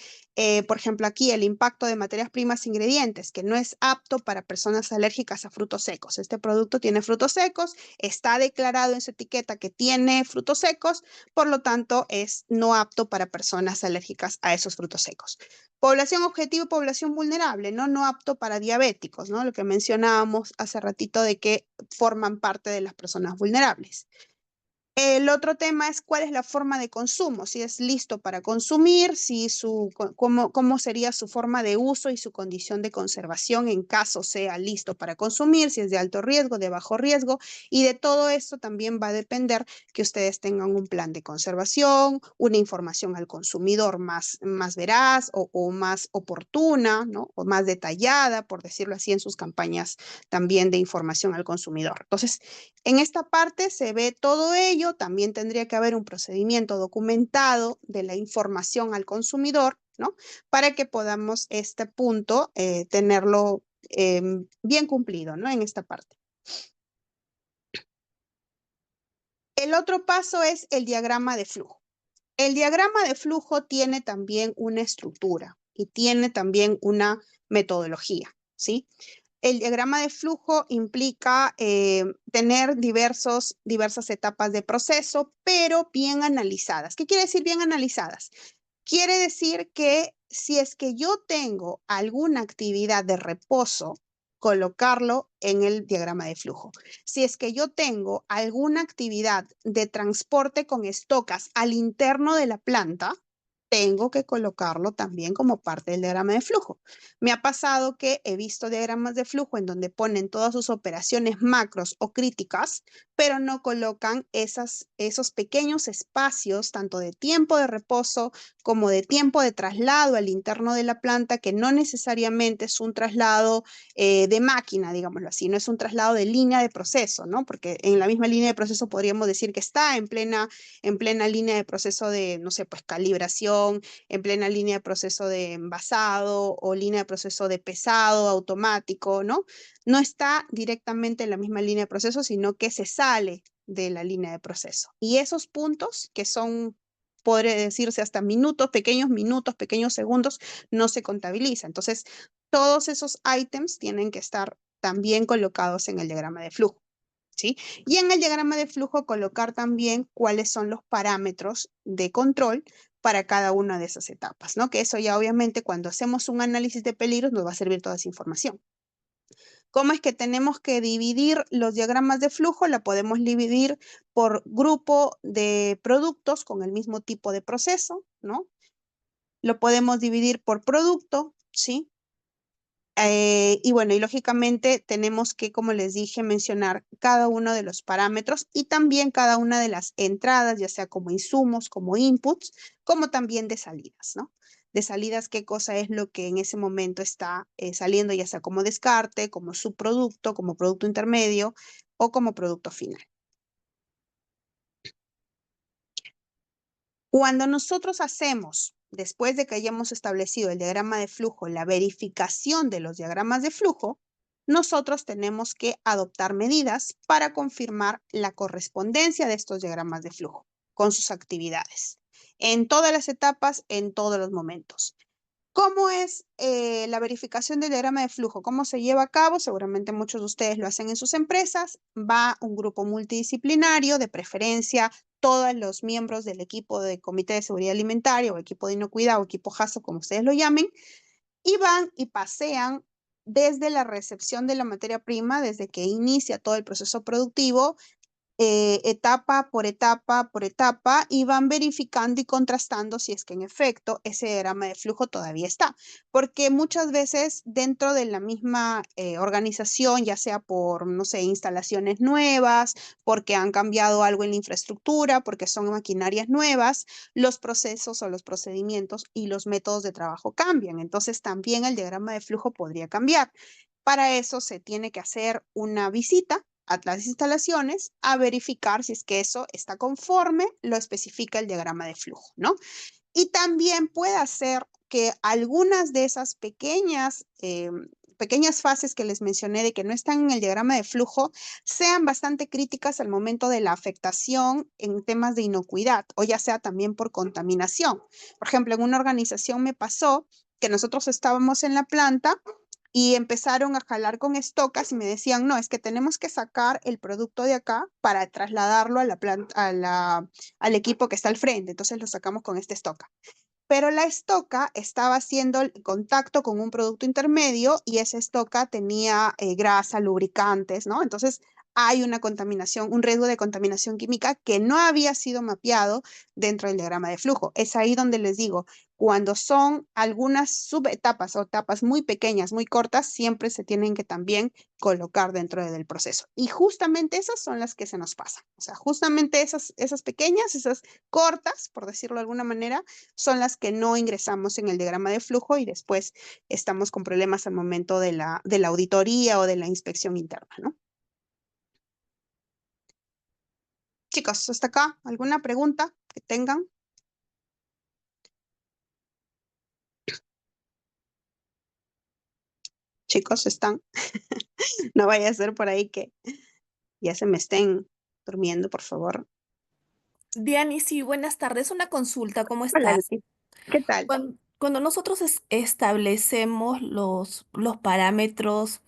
por ejemplo, aquí el impacto de materias primas e ingredientes, que no es apto para personas alérgicas a frutos secos. Este producto tiene frutos secos, está declarado en su etiqueta que tiene frutos secos, por lo tanto es no apto para personas alérgicas a esos frutos secos. Población objetivo y población vulnerable, ¿no? No apto para diabéticos, ¿no? Lo que mencionábamos hace ratito de que forman parte de las personas vulnerables. El otro tema es cuál es la forma de consumo, si es listo para consumir, si cómo sería su forma de uso y su condición de conservación en caso sea listo para consumir, si es de alto riesgo, de bajo riesgo, y de todo esto también va a depender que ustedes tengan un plan de conservación, una información al consumidor más veraz o más oportuna, ¿no? O más detallada, por decirlo así, en sus campañas también de información al consumidor. Entonces, en esta parte se ve todo ello, también tendría que haber un procedimiento documentado de la información al consumidor, ¿no? Para que podamos este punto tenerlo bien cumplido, ¿no? En esta parte. El otro paso es el diagrama de flujo. El diagrama de flujo tiene también una estructura y tiene también una metodología, ¿sí? El diagrama de flujo implica tener diversas etapas de proceso, pero bien analizadas. ¿Qué quiere decir bien analizadas? Quiere decir que si es que yo tengo alguna actividad de reposo, colocarlo en el diagrama de flujo. Si es que yo tengo alguna actividad de transporte con estocas al interno de la planta, tengo que colocarlo también como parte del diagrama de flujo. Me ha pasado que he visto diagramas de flujo en donde ponen todas sus operaciones macros o críticas, pero no colocan esos pequeños espacios, tanto de tiempo de reposo como de tiempo de traslado al interno de la planta, que no necesariamente es un traslado de máquina, digámoslo así, no es un traslado de línea de proceso, ¿no? Porque en la misma línea de proceso podríamos decir que está en plena línea de proceso de, no sé, pues calibración, en plena línea de proceso de envasado o línea de proceso de pesado automático, ¿no? No está directamente en la misma línea de proceso, sino que se sale de la línea de proceso. Y esos puntos que son, podría decirse hasta minutos, pequeños segundos, no se contabiliza. Entonces, todos esos ítems tienen que estar también colocados en el diagrama de flujo, ¿sí? Y en el diagrama de flujo colocar también cuáles son los parámetros de control para cada una de esas etapas, ¿no? Que eso ya obviamente cuando hacemos un análisis de peligros nos va a servir toda esa información. ¿Cómo es que tenemos que dividir los diagramas de flujo? La podemos dividir por grupo de productos con el mismo tipo de proceso, ¿no? Lo podemos dividir por producto, ¿sí? Y bueno, y lógicamente tenemos que, como les dije, mencionar cada uno de los parámetros y también cada una de las entradas, ya sea como insumos, como inputs, como también de salidas, ¿no? De salidas, qué cosa es lo que en ese momento está saliendo, ya sea como descarte, como subproducto, como producto intermedio o como producto final. Cuando nosotros hacemos, después de que hayamos establecido el diagrama de flujo, la verificación de los diagramas de flujo, nosotros tenemos que adoptar medidas para confirmar la correspondencia de estos diagramas de flujo con sus actividades, en todas las etapas, en todos los momentos. ¿Cómo es la verificación del diagrama de flujo? ¿Cómo se lleva a cabo? Seguramente muchos de ustedes lo hacen en sus empresas. Va un grupo multidisciplinario, de preferencia todos los miembros del equipo de Comité de Seguridad Alimentaria o equipo de inocuidad o equipo HACCP, como ustedes lo llamen, y van y pasean desde la recepción de la materia prima, desde que inicia todo el proceso productivo, etapa por etapa, y van verificando y contrastando si es que en efecto ese diagrama de flujo todavía está. Porque muchas veces dentro de la misma organización, ya sea por, no sé, instalaciones nuevas, porque han cambiado algo en la infraestructura, porque son maquinarias nuevas, los procesos o los procedimientos y los métodos de trabajo cambian. Entonces también el diagrama de flujo podría cambiar. Para eso se tiene que hacer una visita a las instalaciones a verificar si es que eso está conforme, lo especifica el diagrama de flujo, ¿no? Y también puede hacer que algunas de esas pequeñas pequeñas fases que les mencioné de que no están en el diagrama de flujo sean bastante críticas al momento de la afectación en temas de inocuidad o ya sea también por contaminación. Por ejemplo, en una organización me pasó que nosotros estábamos en la planta y empezaron a jalar con estocas y me decían, no, es que tenemos que sacar el producto de acá para trasladarlo a la planta, al equipo que está al frente. Entonces lo sacamos con esta estoca. Pero la estoca estaba haciendo el contacto con un producto intermedio y esa estoca tenía grasa, lubricantes, ¿no? Entonces hay una contaminación, un riesgo de contaminación química que no había sido mapeado dentro del diagrama de flujo. Es ahí donde les digo, cuando son algunas subetapas o etapas muy pequeñas, muy cortas, siempre se tienen que también colocar dentro del proceso. Y justamente esas son las que se nos pasan. O sea, justamente esas pequeñas, esas cortas, por decirlo de alguna manera, son las que no ingresamos en el diagrama de flujo y después estamos con problemas al momento de la auditoría o de la inspección interna, ¿no? Chicos, hasta acá, ¿alguna pregunta que tengan? Chicos, ¿están? No vaya a ser por ahí que ya se me estén durmiendo, por favor. Diani, sí, buenas tardes. Una consulta, ¿cómo Hola, estás? Vicky. ¿Qué tal? Cuando nosotros establecemos los parámetros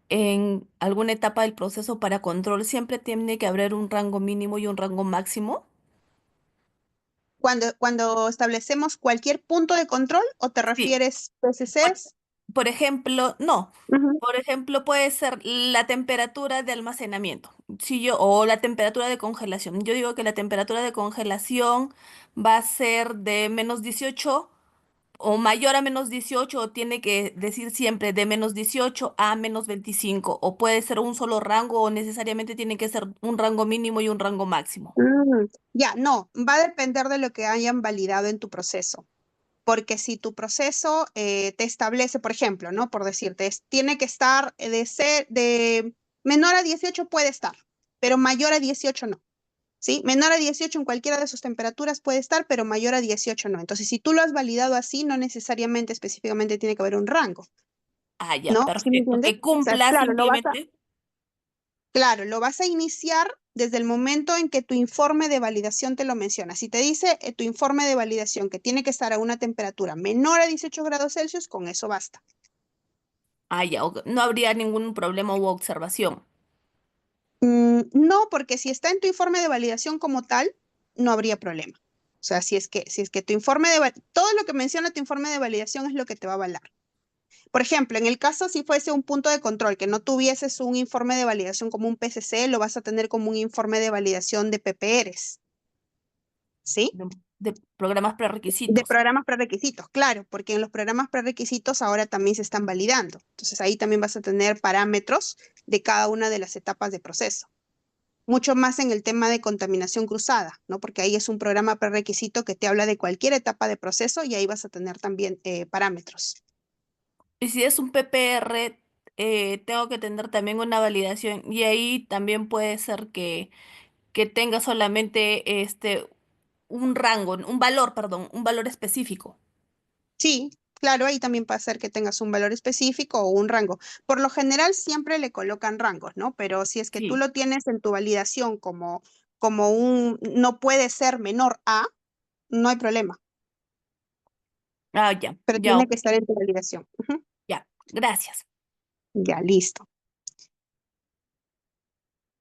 en alguna etapa del proceso para control, ¿siempre tiene que haber un rango mínimo y un rango máximo? Cuando establecemos cualquier punto de control o te Sí. refieres Por, PCCs? por ejemplo, no. Ujú. Por ejemplo, puede ser la temperatura de almacenamiento, o la temperatura de congelación. Yo digo que la temperatura de congelación va a ser de -18 o mayor a -18, o tiene que decir siempre de -18 a -25, o puede ser un solo rango, o necesariamente tiene que ser un rango mínimo y un rango máximo. Ya, no, va a depender de lo que hayan validado en tu proceso. Porque si tu proceso te establece, por ejemplo, ¿no? Por decirte, tiene que estar de menor a 18 puede estar, pero mayor a 18 no. ¿Sí? Menor a 18 en cualquiera de sus temperaturas puede estar, pero mayor a 18 no. Entonces, si tú lo has validado así, no necesariamente específicamente tiene que haber un rango, Ah, ya, ¿no? ¿Sí me perfecto. entiendes? Que O sea, cumpla simplemente. claro, lo vas a iniciar desde el momento en que tu informe de validación te lo menciona. Si te dice tu informe de validación que tiene que estar a una temperatura menor a 18 grados Celsius, con eso basta. Ah, ya, no habría ningún problema u observación. No, porque si está en tu informe de validación como tal, no habría problema. O sea, si es que tu informe todo lo que menciona tu informe de validación es lo que te va a avalar. Por ejemplo, en el caso si fuese un punto de control que no tuvieses un informe de validación como un PCC, lo vas a tener como un informe de validación de PPRs, ¿sí? De programas De prerequisitos. programas prerequisitos, claro, porque en los programas prerequisitos ahora también se están validando. Entonces ahí también vas a tener parámetros de cada una de las etapas de proceso. Mucho más en el tema de contaminación cruzada, ¿no? Porque ahí es un programa prerequisito que te habla de cualquier etapa de proceso y ahí vas a tener también parámetros. Y si es un PPR, tengo que tener también una validación. Y ahí también puede ser que tenga solamente un rango, un valor, perdón, un valor específico. Sí, claro, ahí también puede ser que tengas un valor específico o un rango. Por lo general siempre le colocan rangos, ¿no? Pero si es que tú Sí. lo tienes en tu validación como no puede ser menor a, no hay problema, Ah, ya, pero ya, tiene ok, que estar en tu validación. Ujú. ya. Gracias. Ya, listo.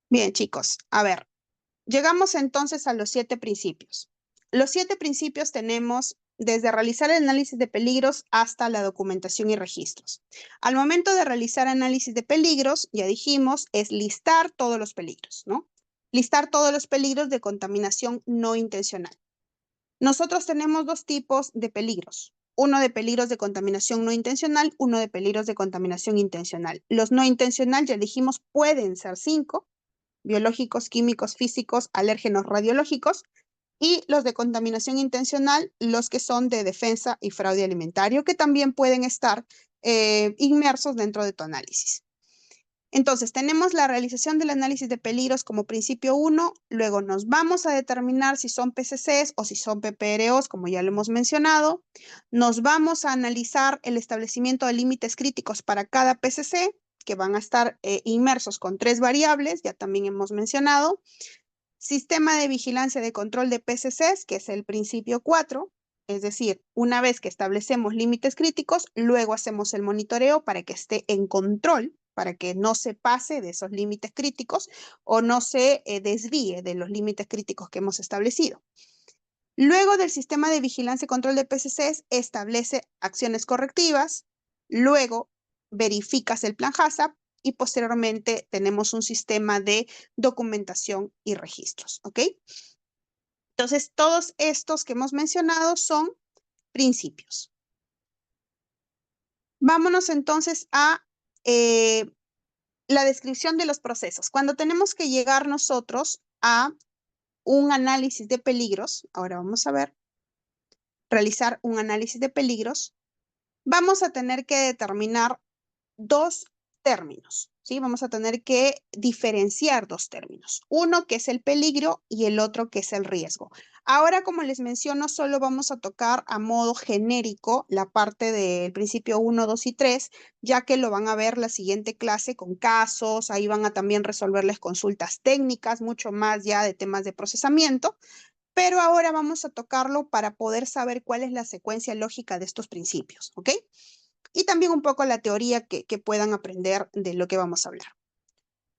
Bien, chicos, a ver, llegamos entonces a los 7 principios. Los 7 principios tenemos desde realizar el análisis de peligros hasta la documentación y registros. Al momento de realizar análisis de peligros, ya dijimos, es listar todos los peligros, ¿no? Listar todos los peligros de contaminación no intencional. Nosotros tenemos 2 tipos de peligros. Uno de peligros de contaminación no intencional, uno de peligros de contaminación intencional. Los no intencional, ya dijimos, pueden ser 5: biológicos, químicos, físicos, alérgenos, radiológicos, y los de contaminación intencional, los que son de defensa y fraude alimentario, que también pueden estar inmersos dentro de tu análisis. Entonces, tenemos la realización del análisis de peligros como principio 1, luego nos vamos a determinar si son PCCs o si son PPROs, como ya lo hemos mencionado. Nos vamos a analizar el establecimiento de límites críticos para cada PCC, que van a estar inmersos con 3 variables, ya también hemos mencionado. Sistema de vigilancia de control de PCCs, que es el principio 4, es decir, una vez que establecemos límites críticos, luego hacemos el monitoreo para que esté en control, para que no se pase de esos límites críticos o no se desvíe de los límites críticos que hemos establecido. Luego del sistema de vigilancia y control de PCCs, establece acciones correctivas, luego verificas el plan HACCP y posteriormente tenemos un sistema de documentación y registros, ¿ok? Entonces, todos estos que hemos mencionado son principios. Vámonos entonces a la descripción de los procesos. Cuando tenemos que llegar nosotros a un análisis de peligros, ahora vamos a ver, realizar un análisis de peligros, vamos a tener que determinar 2 términos, ¿sí? Vamos a tener que diferenciar 2 términos. Uno que es el peligro y el otro que es el riesgo. Ahora, como les menciono, solo vamos a tocar a modo genérico la parte del principio 1, 2 y 3, ya que lo van a ver la siguiente clase con casos, ahí van a también resolverles consultas técnicas, mucho más ya de temas de procesamiento, pero ahora vamos a tocarlo para poder saber cuál es la secuencia lógica de estos principios, ¿ok? Y también un poco la teoría que puedan aprender de lo que vamos a hablar.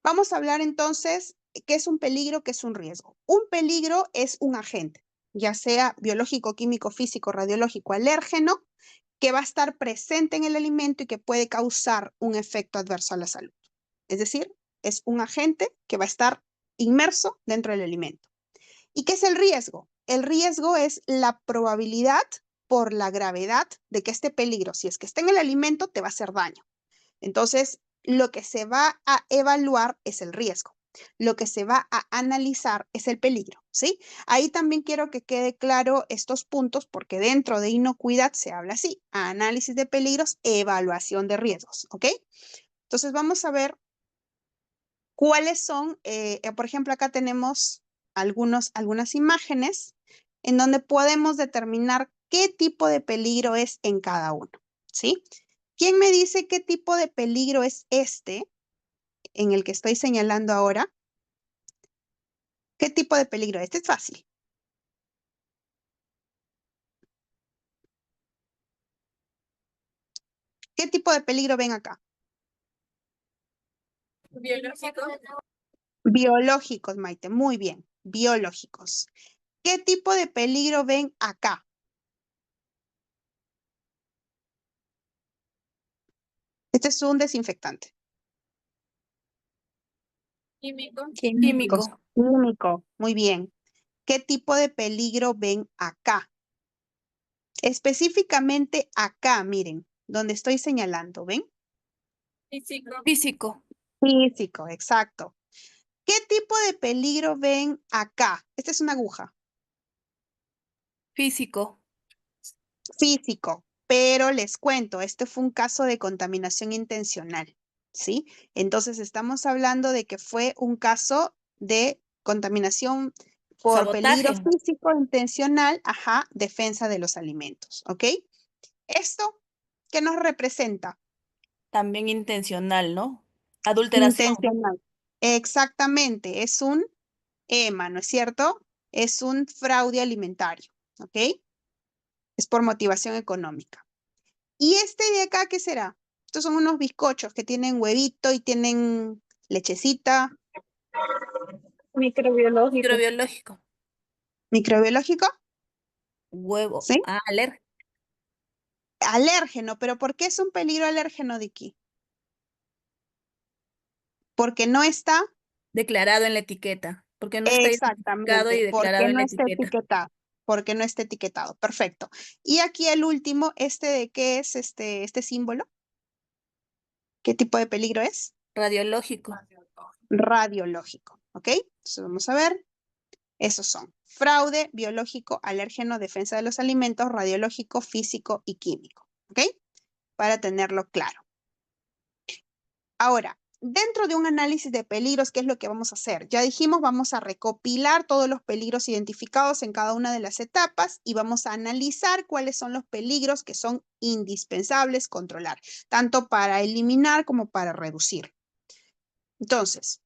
Vamos a hablar entonces qué es un peligro, qué es un riesgo. Un peligro es un agente, ya sea biológico, químico, físico, radiológico, alérgeno, que va a estar presente en el alimento y que puede causar un efecto adverso a la salud. Es decir, es un agente que va a estar inmerso dentro del alimento. ¿Y qué es el riesgo? El riesgo es la probabilidad por la gravedad de que este peligro, si es que está en el alimento, te va a hacer daño. Entonces, lo que se va a evaluar es el riesgo. Lo que se va a analizar es el peligro, ¿sí? Ahí también quiero que quede claro estos puntos porque dentro de inocuidad se habla así, análisis de peligros, evaluación de riesgos, ¿ok? Entonces, vamos a ver cuáles son, por ejemplo, acá tenemos algunas imágenes en donde podemos determinar qué tipo de peligro es en cada uno, ¿sí? ¿Quién me dice qué tipo de peligro es este en el que estoy señalando ahora? ¿Qué tipo de peligro? Este es fácil. ¿Qué tipo de peligro ven acá? Biológico. Biológicos, Maite, muy bien, biológicos. ¿Qué tipo de peligro ven acá? Este es un desinfectante. Químico. Químico. Químico, muy bien. ¿Qué tipo de peligro ven acá? Específicamente acá, miren, donde estoy señalando, ¿ven? Físico. Físico. Físico, exacto. ¿Qué tipo de peligro ven acá? Esta es una aguja. Físico. Físico, pero les cuento, este fue un caso de contaminación intencional, ¿sí? Entonces estamos hablando de que fue un caso de contaminación por peligro Sabotaje. físico intencional, ajá, defensa de los alimentos, ¿ok? ¿Esto qué nos representa? También intencional, ¿no? Adulteración. Intencional. Exactamente, es un EMA, ¿no es cierto? Es un fraude alimentario, ¿ok? Es por motivación económica. ¿Y este de acá qué será? Estos son unos bizcochos que tienen huevito y tienen lechecita. Microbiológico. Microbiológico. ¿Microbiológico? Huevo. ¿Sí? Alérgeno, pero ¿por qué es un peligro alérgeno de aquí? Porque no está Declarado en la etiqueta. Porque no está identificado y exactamente, declarado porque en no la está etiqueta. etiquetado, porque no está etiquetado. Perfecto. Y aquí el último, ¿este de qué es este símbolo? ¿Qué tipo de peligro es? Radiológico. Radiológico, ¿ok? Entonces vamos a ver. Esos son fraude, biológico, alérgeno, defensa de los alimentos, radiológico, físico y químico, ¿ok? Para tenerlo claro. Ahora, dentro de un análisis de peligros, ¿qué es lo que vamos a hacer? Ya dijimos, vamos a recopilar todos los peligros identificados en cada una de las etapas y vamos a analizar cuáles son los peligros que son indispensables controlar, tanto para eliminar como para reducir. Entonces,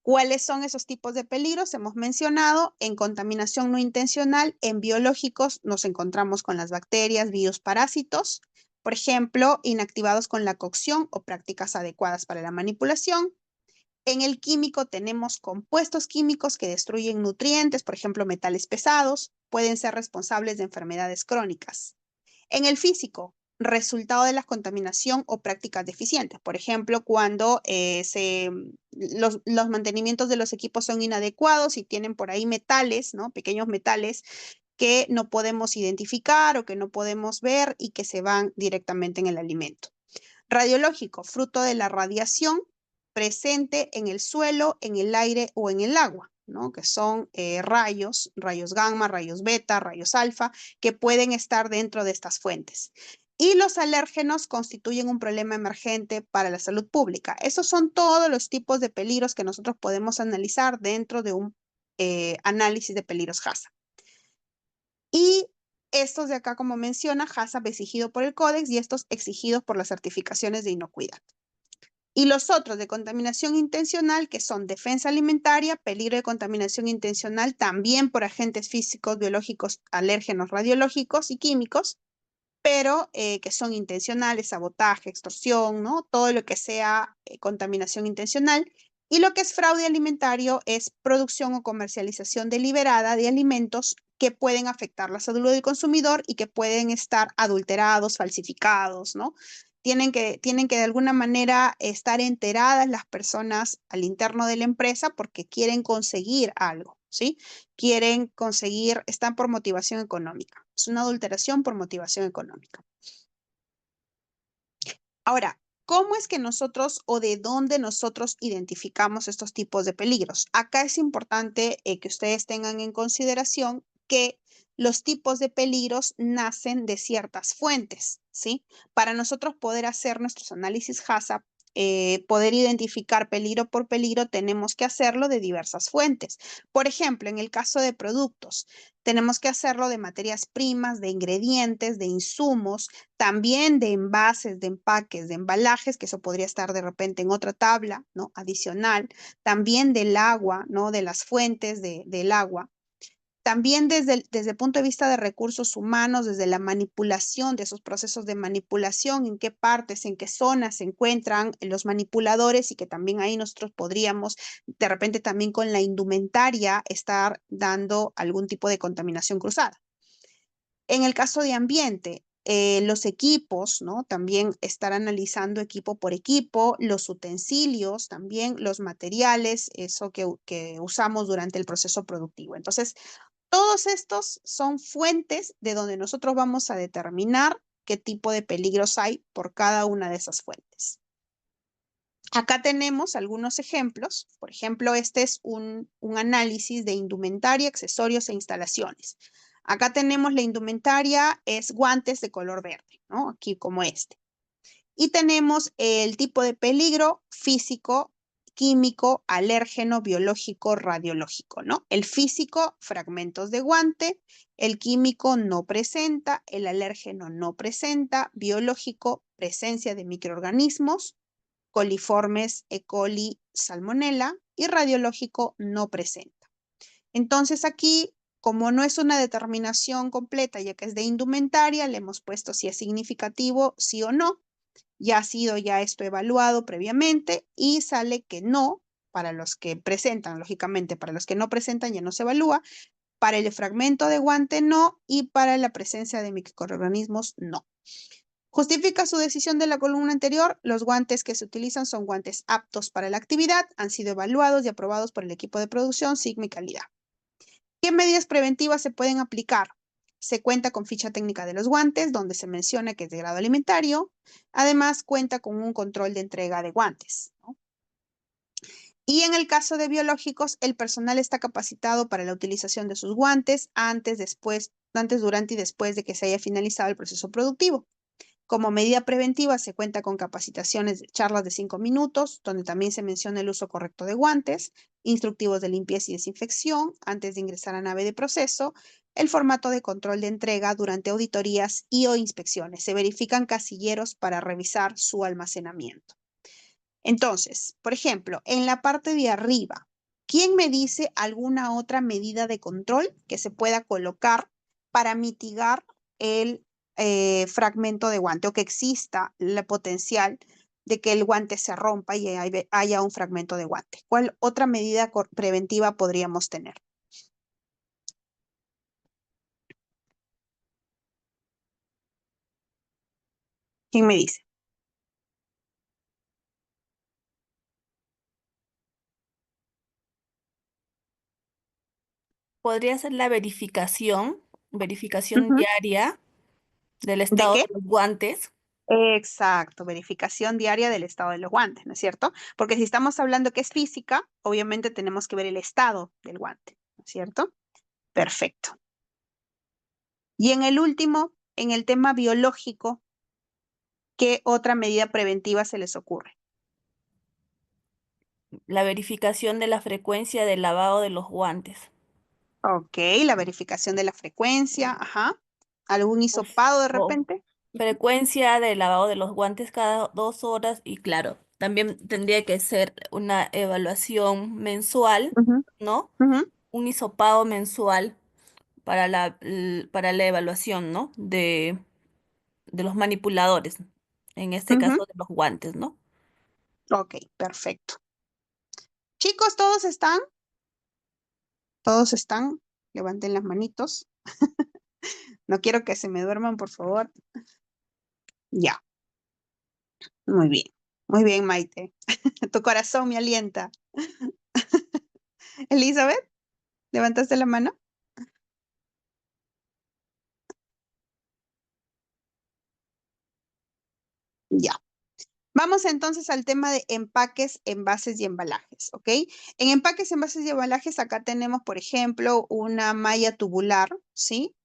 ¿cuáles son esos tipos de peligros? Hemos mencionado en contaminación no intencional, en biológicos nos encontramos con las bacterias, virus, parásitos, por ejemplo, inactivados con la cocción o prácticas adecuadas para la manipulación. En el químico tenemos compuestos químicos que destruyen nutrientes, por ejemplo, metales pesados, pueden ser responsables de enfermedades crónicas. En el físico, resultado de la contaminación o prácticas deficientes. Por ejemplo, cuando los mantenimientos de los equipos son inadecuados y tienen por ahí metales, ¿no? Pequeños metales que no podemos identificar o que no podemos ver y que se van directamente en el alimento. Radiológico, fruto de la radiación presente en el suelo, en el aire o en el agua, ¿no? Que son rayos gamma, rayos beta, rayos alfa, que pueden estar dentro de estas fuentes. Y los alérgenos constituyen un problema emergente para la salud pública. Esos son todos los tipos de peligros que nosotros podemos analizar dentro de un análisis de peligros HACCP. Y estos de acá, como menciona, HACCP exigido por el Códex y estos exigidos por las certificaciones de inocuidad. Y los otros de contaminación intencional, que son defensa alimentaria, peligro de contaminación intencional, también por agentes físicos, biológicos, alérgenos, radiológicos y químicos, pero que son intencionales, sabotaje, extorsión, ¿no? Todo lo que sea contaminación intencional. Y lo que es fraude alimentario es producción o comercialización deliberada de alimentos que pueden afectar la salud del consumidor y que pueden estar adulterados, falsificados, ¿no? Tienen que de alguna manera estar enteradas las personas al interno de la empresa porque quieren conseguir algo, ¿sí? Quieren conseguir, están por motivación económica. Es una adulteración por motivación económica. Ahora, ¿cómo es que nosotros o de dónde nosotros identificamos estos tipos de peligros? Acá es importante que ustedes tengan en consideración que los tipos de peligros nacen de ciertas fuentes, ¿sí? Para nosotros poder hacer nuestros análisis HACCP, poder identificar peligro por peligro, tenemos que hacerlo de diversas fuentes. Por ejemplo, en el caso de productos, tenemos que hacerlo de materias primas, de ingredientes, de insumos, también de envases, de empaques, de embalajes, que eso podría estar de repente en otra tabla, ¿no? Adicional. También del agua, ¿no? De las fuentes del agua. También desde el punto de vista de recursos humanos, desde la manipulación de esos procesos de manipulación, en qué partes, en qué zonas se encuentran los manipuladores y que también ahí nosotros podríamos, de repente también con la indumentaria, estar dando algún tipo de contaminación cruzada. En el caso de ambiente, los equipos, ¿no? También estar analizando equipo por equipo, los utensilios, también los materiales, eso que usamos durante el proceso productivo. Entonces, todos estos son fuentes de donde nosotros vamos a determinar qué tipo de peligros hay por cada una de esas fuentes. Acá tenemos algunos ejemplos. Por ejemplo, este es un análisis de indumentaria, accesorios e instalaciones. Acá tenemos la indumentaria, es guantes de color verde, ¿no? Aquí como este. Y tenemos el tipo de peligro físico, químico, alérgeno, biológico, radiológico, ¿no? El físico, fragmentos de guante, el químico no presenta, el alérgeno no presenta, biológico, presencia de microorganismos, coliformes, E. coli, salmonella, y radiológico no presenta. Entonces aquí, como no es una determinación completa, ya que es de indumentaria, le hemos puesto si es significativo, sí o no. Ya ha sido esto evaluado previamente y sale que no, para los que presentan, lógicamente, para los que no presentan ya no se evalúa, para el fragmento de guante no y para la presencia de microorganismos no. Justifica su decisión de la columna anterior, los guantes que se utilizan son guantes aptos para la actividad, han sido evaluados y aprobados por el equipo de producción, Sigma y calidad. ¿Qué medidas preventivas se pueden aplicar? Se cuenta con ficha técnica de los guantes, donde se menciona que es de grado alimentario. Además, cuenta con un control de entrega de guantes, ¿no? Y en el caso de biológicos, el personal está capacitado para la utilización de sus guantes antes, durante y después de que se haya finalizado el proceso productivo. Como medida preventiva se cuenta con capacitaciones, charlas de 5 minutos, donde también se menciona el uso correcto de guantes, instructivos de limpieza y desinfección antes de ingresar a nave de proceso, el formato de control de entrega durante auditorías y o inspecciones. Se verifican casilleros para revisar su almacenamiento. Entonces, por ejemplo, en la parte de arriba, ¿quién me dice alguna otra medida de control que se pueda colocar para mitigar el fragmento de guante o que exista el potencial de que el guante se rompa y haya un fragmento de guante? ¿Cuál otra medida preventiva podríamos tener? ¿Quién me dice? Podría ser la verificación Ujú. diaria del ¿De estado qué? de los guantes. Exacto, verificación diaria del estado de los guantes, ¿no es cierto? Porque si estamos hablando que es física, obviamente tenemos que ver el estado del guante, ¿no es cierto? Perfecto. Y en el último, en el tema biológico, ¿qué otra medida preventiva se les ocurre? La verificación de la frecuencia del lavado de los guantes. Ok, la verificación de la frecuencia, ajá. ¿Algún Uf, hisopado de o repente? frecuencia de lavado de los guantes cada 2 horas y claro, también tendría que ser una evaluación mensual, Ujú, ¿no? ujú, Un hisopado mensual para la evaluación, ¿no? De los manipuladores, en este ujú. caso de los guantes, ¿no? Ok, perfecto. Chicos, ¿todos están? ¿Todos están? Levanten las manitos. No quiero que se me duerman, por favor. Ya, muy bien. Muy bien, Maite. Tu corazón me alienta. Elizabeth, ¿levantaste la mano? Ya. Vamos entonces al tema de empaques, envases y embalajes, ¿ok? En empaques, envases y embalajes, acá tenemos, por ejemplo, una malla tubular, ¿sí?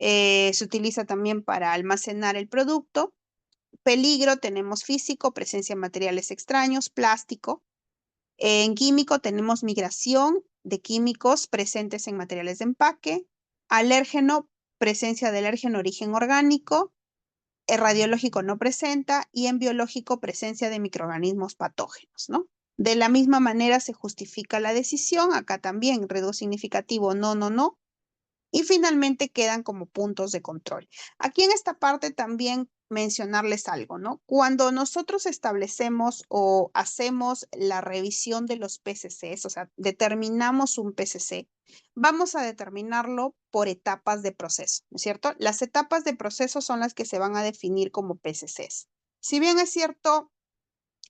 Se utiliza también para almacenar el producto. Peligro, tenemos físico, presencia de materiales extraños, plástico. En químico tenemos migración de químicos presentes en materiales de empaque. Alérgeno, presencia de alérgeno origen orgánico. El radiológico no presenta y en biológico presencia de microorganismos patógenos, ¿no? De la misma manera se justifica la decisión, acá también, riesgo significativo, no, no, no. Y finalmente quedan como puntos de control. Aquí en esta parte también mencionarles algo, ¿no? Cuando nosotros establecemos o hacemos la revisión de los PCCs, o sea, determinamos un PCC, vamos a determinarlo por etapas de proceso, ¿no es cierto? Las etapas de proceso son las que se van a definir como PCCs. Si bien es cierto,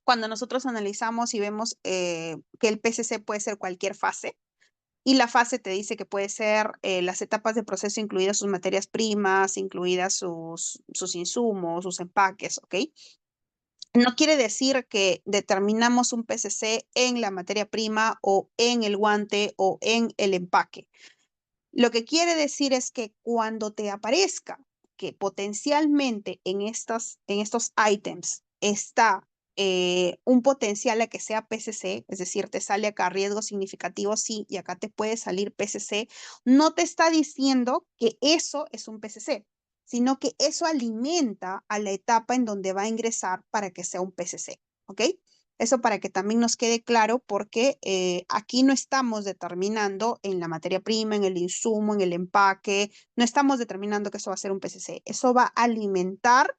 cuando nosotros analizamos y vemos que el PCC puede ser cualquier fase, y la fase te dice que puede ser las etapas de proceso, incluidas sus materias primas, incluidas sus insumos, sus empaques, ¿ok? No quiere decir que determinamos un PCC en la materia prima o en el guante o en el empaque. Lo que quiere decir es que cuando te aparezca que potencialmente en estos ítems está un potencial a que sea PCC, es decir, te sale acá riesgo significativo, sí, y acá te puede salir PCC, no te está diciendo que eso es un PCC, sino que eso alimenta a la etapa en donde va a ingresar para que sea un PCC, ¿ok? Eso para que también nos quede claro porque aquí no estamos determinando en la materia prima, en el insumo, en el empaque, no estamos determinando que eso va a ser un PCC. Eso va a alimentar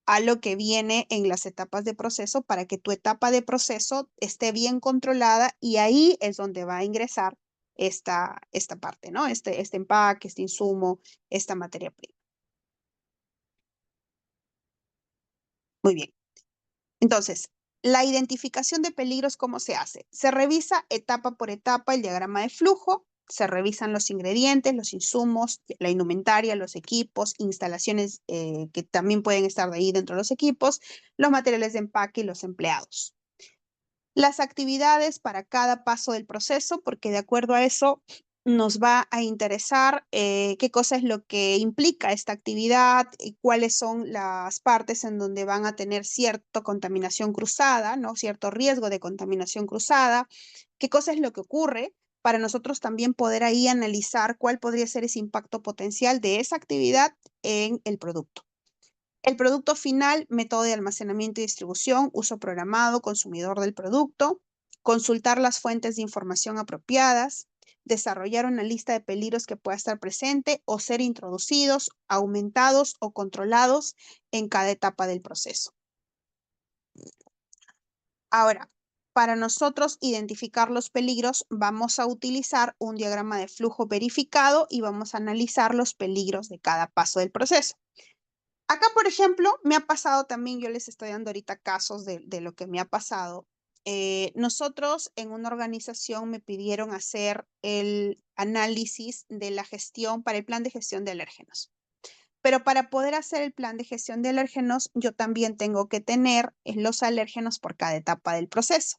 a lo que viene en las etapas de proceso para que tu etapa de proceso esté bien controlada y ahí es donde va a ingresar esta parte, ¿no? Este empaque, este insumo, esta materia prima. Muy bien. Entonces, la identificación de peligros, ¿cómo se hace? Se revisa etapa por etapa el diagrama de flujo, se revisan los ingredientes, los insumos, la indumentaria, los equipos, instalaciones que también pueden estar de ahí dentro de los equipos, los materiales de empaque y los empleados. Las actividades para cada paso del proceso, porque de acuerdo a eso nos va a interesar qué cosa es lo que implica esta actividad, y cuáles son las partes en donde van a tener cierta contaminación cruzada, ¿no? Cierto riesgo de contaminación cruzada, qué cosa es lo que ocurre, para nosotros también poder ahí analizar cuál podría ser ese impacto potencial de esa actividad en el producto. El producto final, método de almacenamiento y distribución, uso programado, consumidor del producto, consultar las fuentes de información apropiadas, desarrollar una lista de peligros que pueda estar presente o ser introducidos, aumentados o controlados en cada etapa del proceso. Ahora, para nosotros identificar los peligros, vamos a utilizar un diagrama de flujo verificado y vamos a analizar los peligros de cada paso del proceso. Acá, por ejemplo, me ha pasado también, yo les estoy dando ahorita casos de lo que me ha pasado. Nosotros en una organización me pidieron hacer el análisis de la gestión para el plan de gestión de alérgenos. Pero para poder hacer el plan de gestión de alérgenos, yo también tengo que tener los alérgenos por cada etapa del proceso.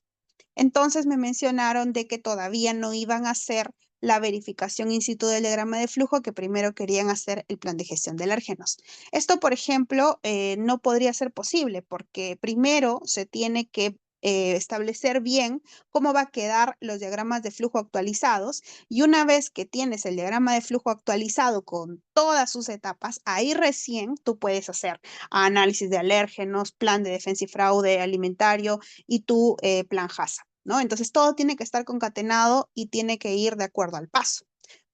Entonces me mencionaron de que todavía no iban a hacer la verificación in situ del diagrama de flujo, que primero querían hacer el plan de gestión de alérgenos. Esto, por ejemplo, no podría ser posible porque primero se tiene que establecer bien cómo va a quedar los diagramas de flujo actualizados, y una vez que tienes el diagrama de flujo actualizado con todas sus etapas, ahí recién tú puedes hacer análisis de alérgenos, plan de defensa y fraude alimentario y tu plan HACCP, ¿no? Entonces todo tiene que estar concatenado y tiene que ir de acuerdo al paso.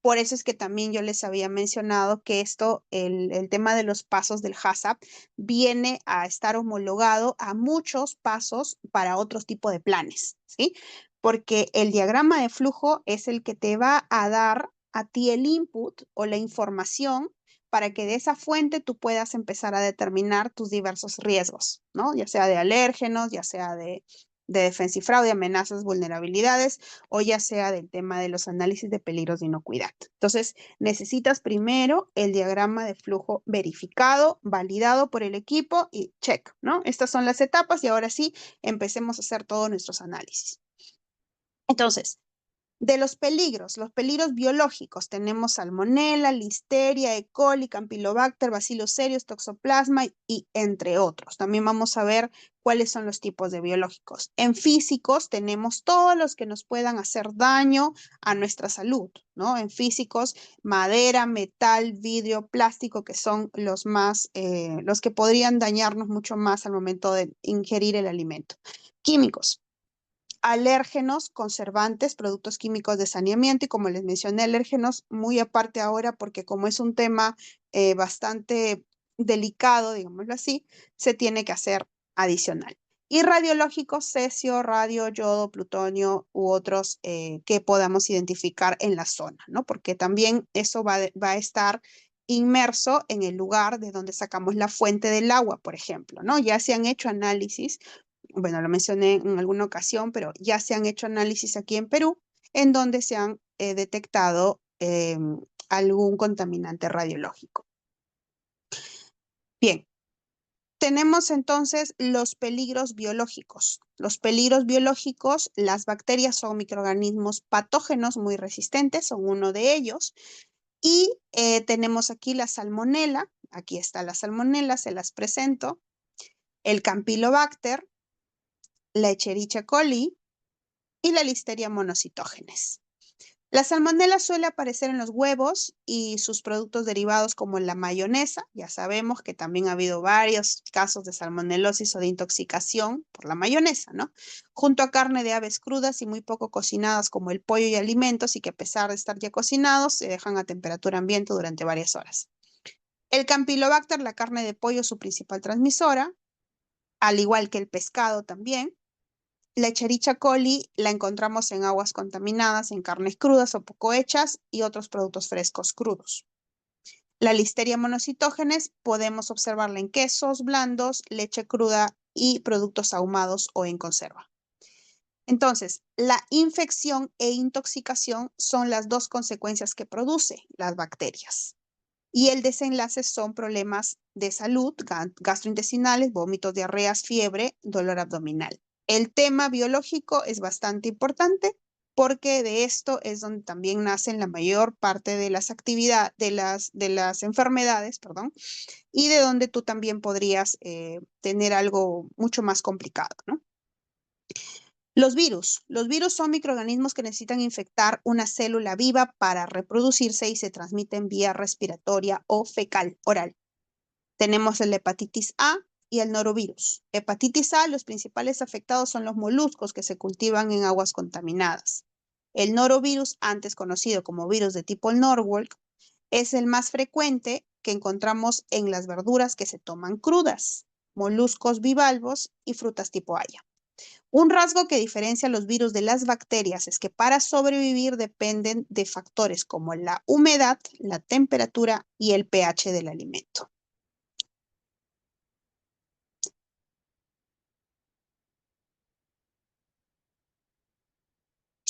Por eso es que también yo les había mencionado que esto, el tema de los pasos del HACCP viene a estar homologado a muchos pasos para otros tipos de planes, ¿sí? Porque el diagrama de flujo es el que te va a dar a ti el input o la información para que de esa fuente tú puedas empezar a determinar tus diversos riesgos, ¿no? Ya sea de alérgenos, ya sea de defensa y fraude, amenazas, vulnerabilidades, o ya sea del tema de los análisis de peligros de inocuidad. Entonces, necesitas primero el diagrama de flujo verificado, validado por el equipo y check, ¿no? Estas son las etapas y ahora sí, empecemos a hacer todos nuestros análisis. Entonces, de los peligros biológicos, tenemos salmonella, listeria, E. coli, campylobacter, bacillus cereus, toxoplasma y entre otros. También vamos a ver cuáles son los tipos de biológicos. En físicos tenemos todos los que nos puedan hacer daño a nuestra salud, ¿no? En físicos, madera, metal, vidrio, plástico, que son los más, los que podrían dañarnos mucho más al momento de ingerir el alimento. Químicos. Alérgenos, conservantes, productos químicos de saneamiento y, como les mencioné, alérgenos muy aparte ahora porque como es un tema bastante delicado, digámoslo así, se tiene que hacer adicional. Y radiológicos, cesio, radio, yodo, plutonio u otros que podamos identificar en la zona, ¿no? Porque también eso va a estar inmerso en el lugar de donde sacamos la fuente del agua, por ejemplo, ¿no? Ya se han hecho análisis, bueno, lo mencioné en alguna ocasión, pero ya se han hecho análisis aquí en Perú en donde se han detectado algún contaminante radiológico. Bien, tenemos entonces los peligros biológicos. Los peligros biológicos, las bacterias son microorganismos patógenos muy resistentes, son uno de ellos. Y tenemos aquí la salmonela, aquí está la salmonela, se las presento, el campylobacter, la Escherichia coli y la Listeria monocytogenes. La salmonela suele aparecer en los huevos y sus productos derivados como la mayonesa. Ya sabemos que también ha habido varios casos de salmonelosis o de intoxicación por la mayonesa, ¿no? Junto a carne de aves crudas y muy poco cocinadas como el pollo y alimentos, y que a pesar de estar ya cocinados, se dejan a temperatura ambiente durante varias horas. El campylobacter, la carne de pollo, es su principal transmisora, al igual que el pescado también. La Escherichia coli la encontramos en aguas contaminadas, en carnes crudas o poco hechas y otros productos frescos crudos. La Listeria monocytogenes podemos observarla en quesos blandos, leche cruda y productos ahumados o en conserva. Entonces, la infección e intoxicación son las dos consecuencias que produce las bacterias. Y el desenlace son problemas de salud, gastrointestinales, vómitos, diarreas, fiebre, dolor abdominal. El tema biológico es bastante importante porque de esto es donde también nacen la mayor parte de las actividades, de las enfermedades, perdón, y de donde tú también podrías tener algo mucho más complicado, ¿no? Los virus. Los virus son microorganismos que necesitan infectar una célula viva para reproducirse y se transmiten vía respiratoria o fecal oral. Tenemos la hepatitis A y el norovirus. Hepatitis A, los principales afectados son los moluscos que se cultivan en aguas contaminadas. El norovirus, antes conocido como virus de tipo Norwalk, es el más frecuente que encontramos en las verduras que se toman crudas, moluscos bivalvos y frutas tipo haya. Un rasgo que diferencia los virus de las bacterias es que para sobrevivir dependen de factores como la humedad, la temperatura y el pH del alimento.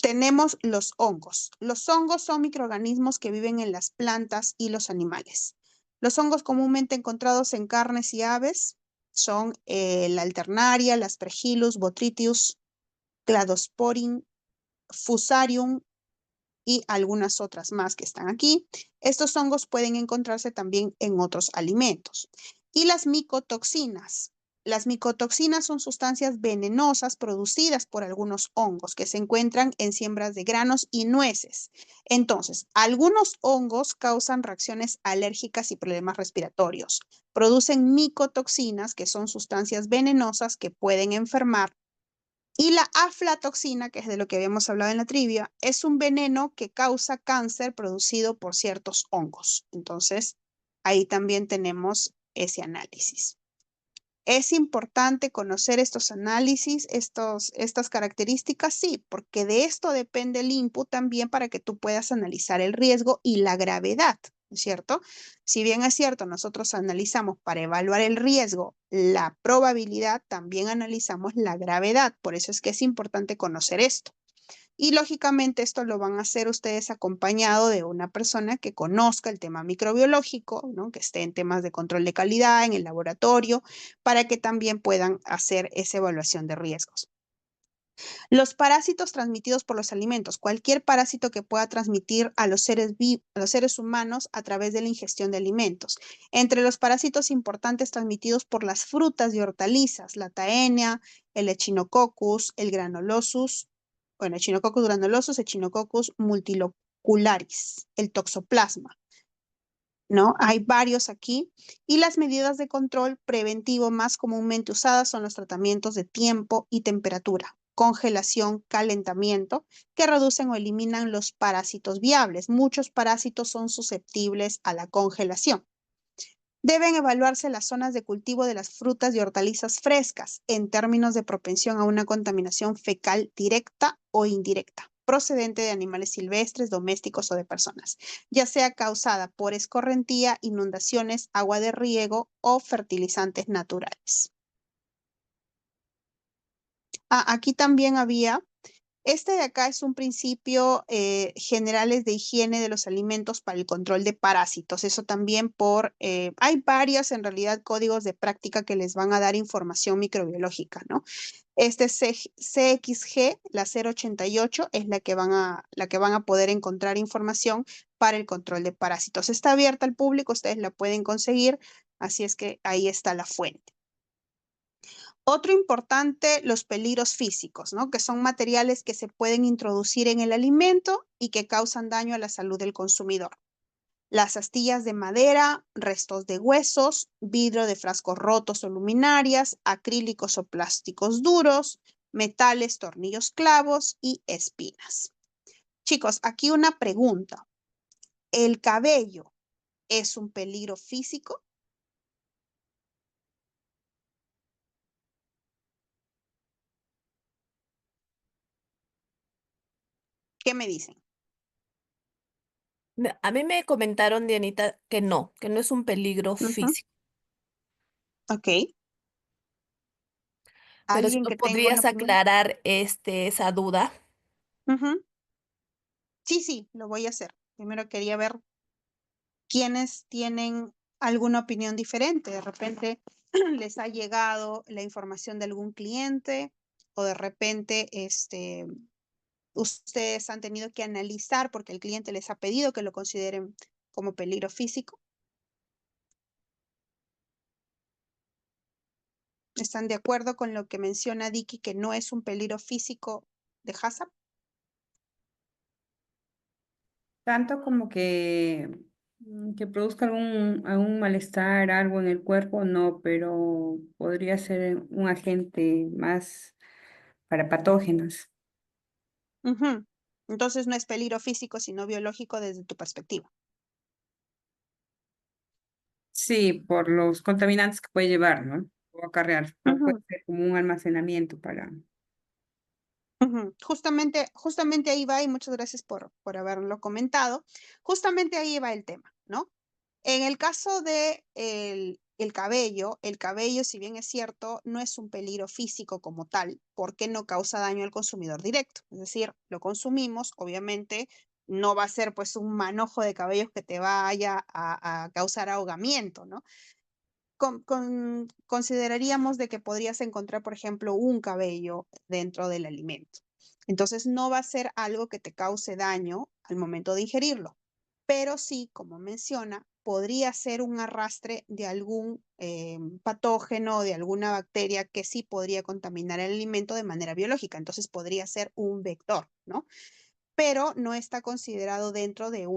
Tenemos los hongos. Los hongos son microorganismos que viven en las plantas y los animales. Los hongos comúnmente encontrados en carnes y aves son la alternaria, el aspergillus, botrytis, cladosporin, fusarium y algunas otras más que están aquí. Estos hongos pueden encontrarse también en otros alimentos. Y las micotoxinas. Las micotoxinas son sustancias venenosas producidas por algunos hongos que se encuentran en siembras de granos y nueces. Entonces, algunos hongos causan reacciones alérgicas y problemas respiratorios. Producen micotoxinas, que son sustancias venenosas que pueden enfermar. Y la aflatoxina, que es de lo que habíamos hablado en la trivia, es un veneno que causa cáncer producido por ciertos hongos. Entonces, ahí también tenemos ese análisis. ¿Es importante conocer estos análisis, estas características? Sí, porque de esto depende el input también para que tú puedas analizar el riesgo y la gravedad, ¿no es cierto? Si bien es cierto, nosotros analizamos para evaluar el riesgo, la probabilidad, también analizamos la gravedad. Por eso es que es importante conocer esto. Y lógicamente esto lo van a hacer ustedes acompañado de una persona que conozca el tema microbiológico, ¿no? Que esté en temas de control de calidad en el laboratorio, para que también puedan hacer esa evaluación de riesgos. Los parásitos transmitidos por los alimentos. Cualquier parásito que pueda transmitir a los seres humanos a través de la ingestión de alimentos. Entre los parásitos importantes transmitidos por las frutas y hortalizas, la taenia, el echinococcus, el granulosus, bueno, Echinococcus granulosus, Echinococcus multilocularis, el toxoplasma, ¿no? Hay varios aquí. Y las medidas de control preventivo más comúnmente usadas son los tratamientos de tiempo y temperatura, congelación, calentamiento, que reducen o eliminan los parásitos viables. Muchos parásitos son susceptibles a la congelación. Deben evaluarse las zonas de cultivo de las frutas y hortalizas frescas en términos de propensión a una contaminación fecal directa o indirecta, procedente de animales silvestres, domésticos o de personas, ya sea causada por escorrentía, inundaciones, agua de riego o fertilizantes naturales. Aquí también había este de acá es un principio generales de higiene de los alimentos para el control de parásitos. Eso también hay varios en realidad códigos de práctica que les van a dar información microbiológica, ¿no? Este CXG, la 088, es la que van a poder encontrar información para el control de parásitos. Está abierta al público, ustedes la pueden conseguir, así es que ahí está la fuente. Otro importante, los peligros físicos, ¿no? Que son materiales que se pueden introducir en el alimento y que causan daño a la salud del consumidor. Las astillas de madera, restos de huesos, vidrio de frascos rotos o luminarias, acrílicos o plásticos duros, metales, tornillos, clavos y espinas. Chicos, aquí una pregunta. ¿El cabello es un peligro físico? ¿Qué me dicen? A mí me comentaron, Dianita, que no es un peligro físico. Ok. Pero si ¿Alguien tú que tenga una podrías opinión? aclarar esa duda. Sí, lo voy a hacer. Primero quería ver quiénes tienen alguna opinión diferente. De repente les ha llegado la información de algún cliente o de repente ustedes han tenido que analizar porque el cliente les ha pedido que lo consideren como peligro físico. ¿Están de acuerdo con lo que menciona Dicky, que no es un peligro físico de HACCP? Tanto como que produzca algún malestar, algo en el cuerpo, no, pero podría ser un agente más para patógenos. Ujú. Entonces no es peligro físico, sino biológico desde tu perspectiva. Sí, por los contaminantes que puede llevar, ¿no? O acarrear. No puede Ujú, ser como un almacenamiento para... ujú. Justamente ahí va, y muchas gracias por haberlo comentado. Justamente ahí va el tema, ¿no? En el caso de el cabello, si bien es cierto, no es un peligro físico como tal, porque no causa daño al consumidor directo. Es decir, lo consumimos, obviamente, no va a ser pues un manojo de cabellos que te vaya a causar ahogamiento, ¿no? Consideraríamos de que podrías encontrar, por ejemplo, un cabello dentro del alimento. Entonces, no va a ser algo que te cause daño al momento de ingerirlo, pero sí, como menciona, podría ser un arrastre de algún patógeno, de alguna bacteria que sí podría contaminar el alimento de manera biológica. Entonces, podría ser un vector, ¿no? Pero no está considerado dentro de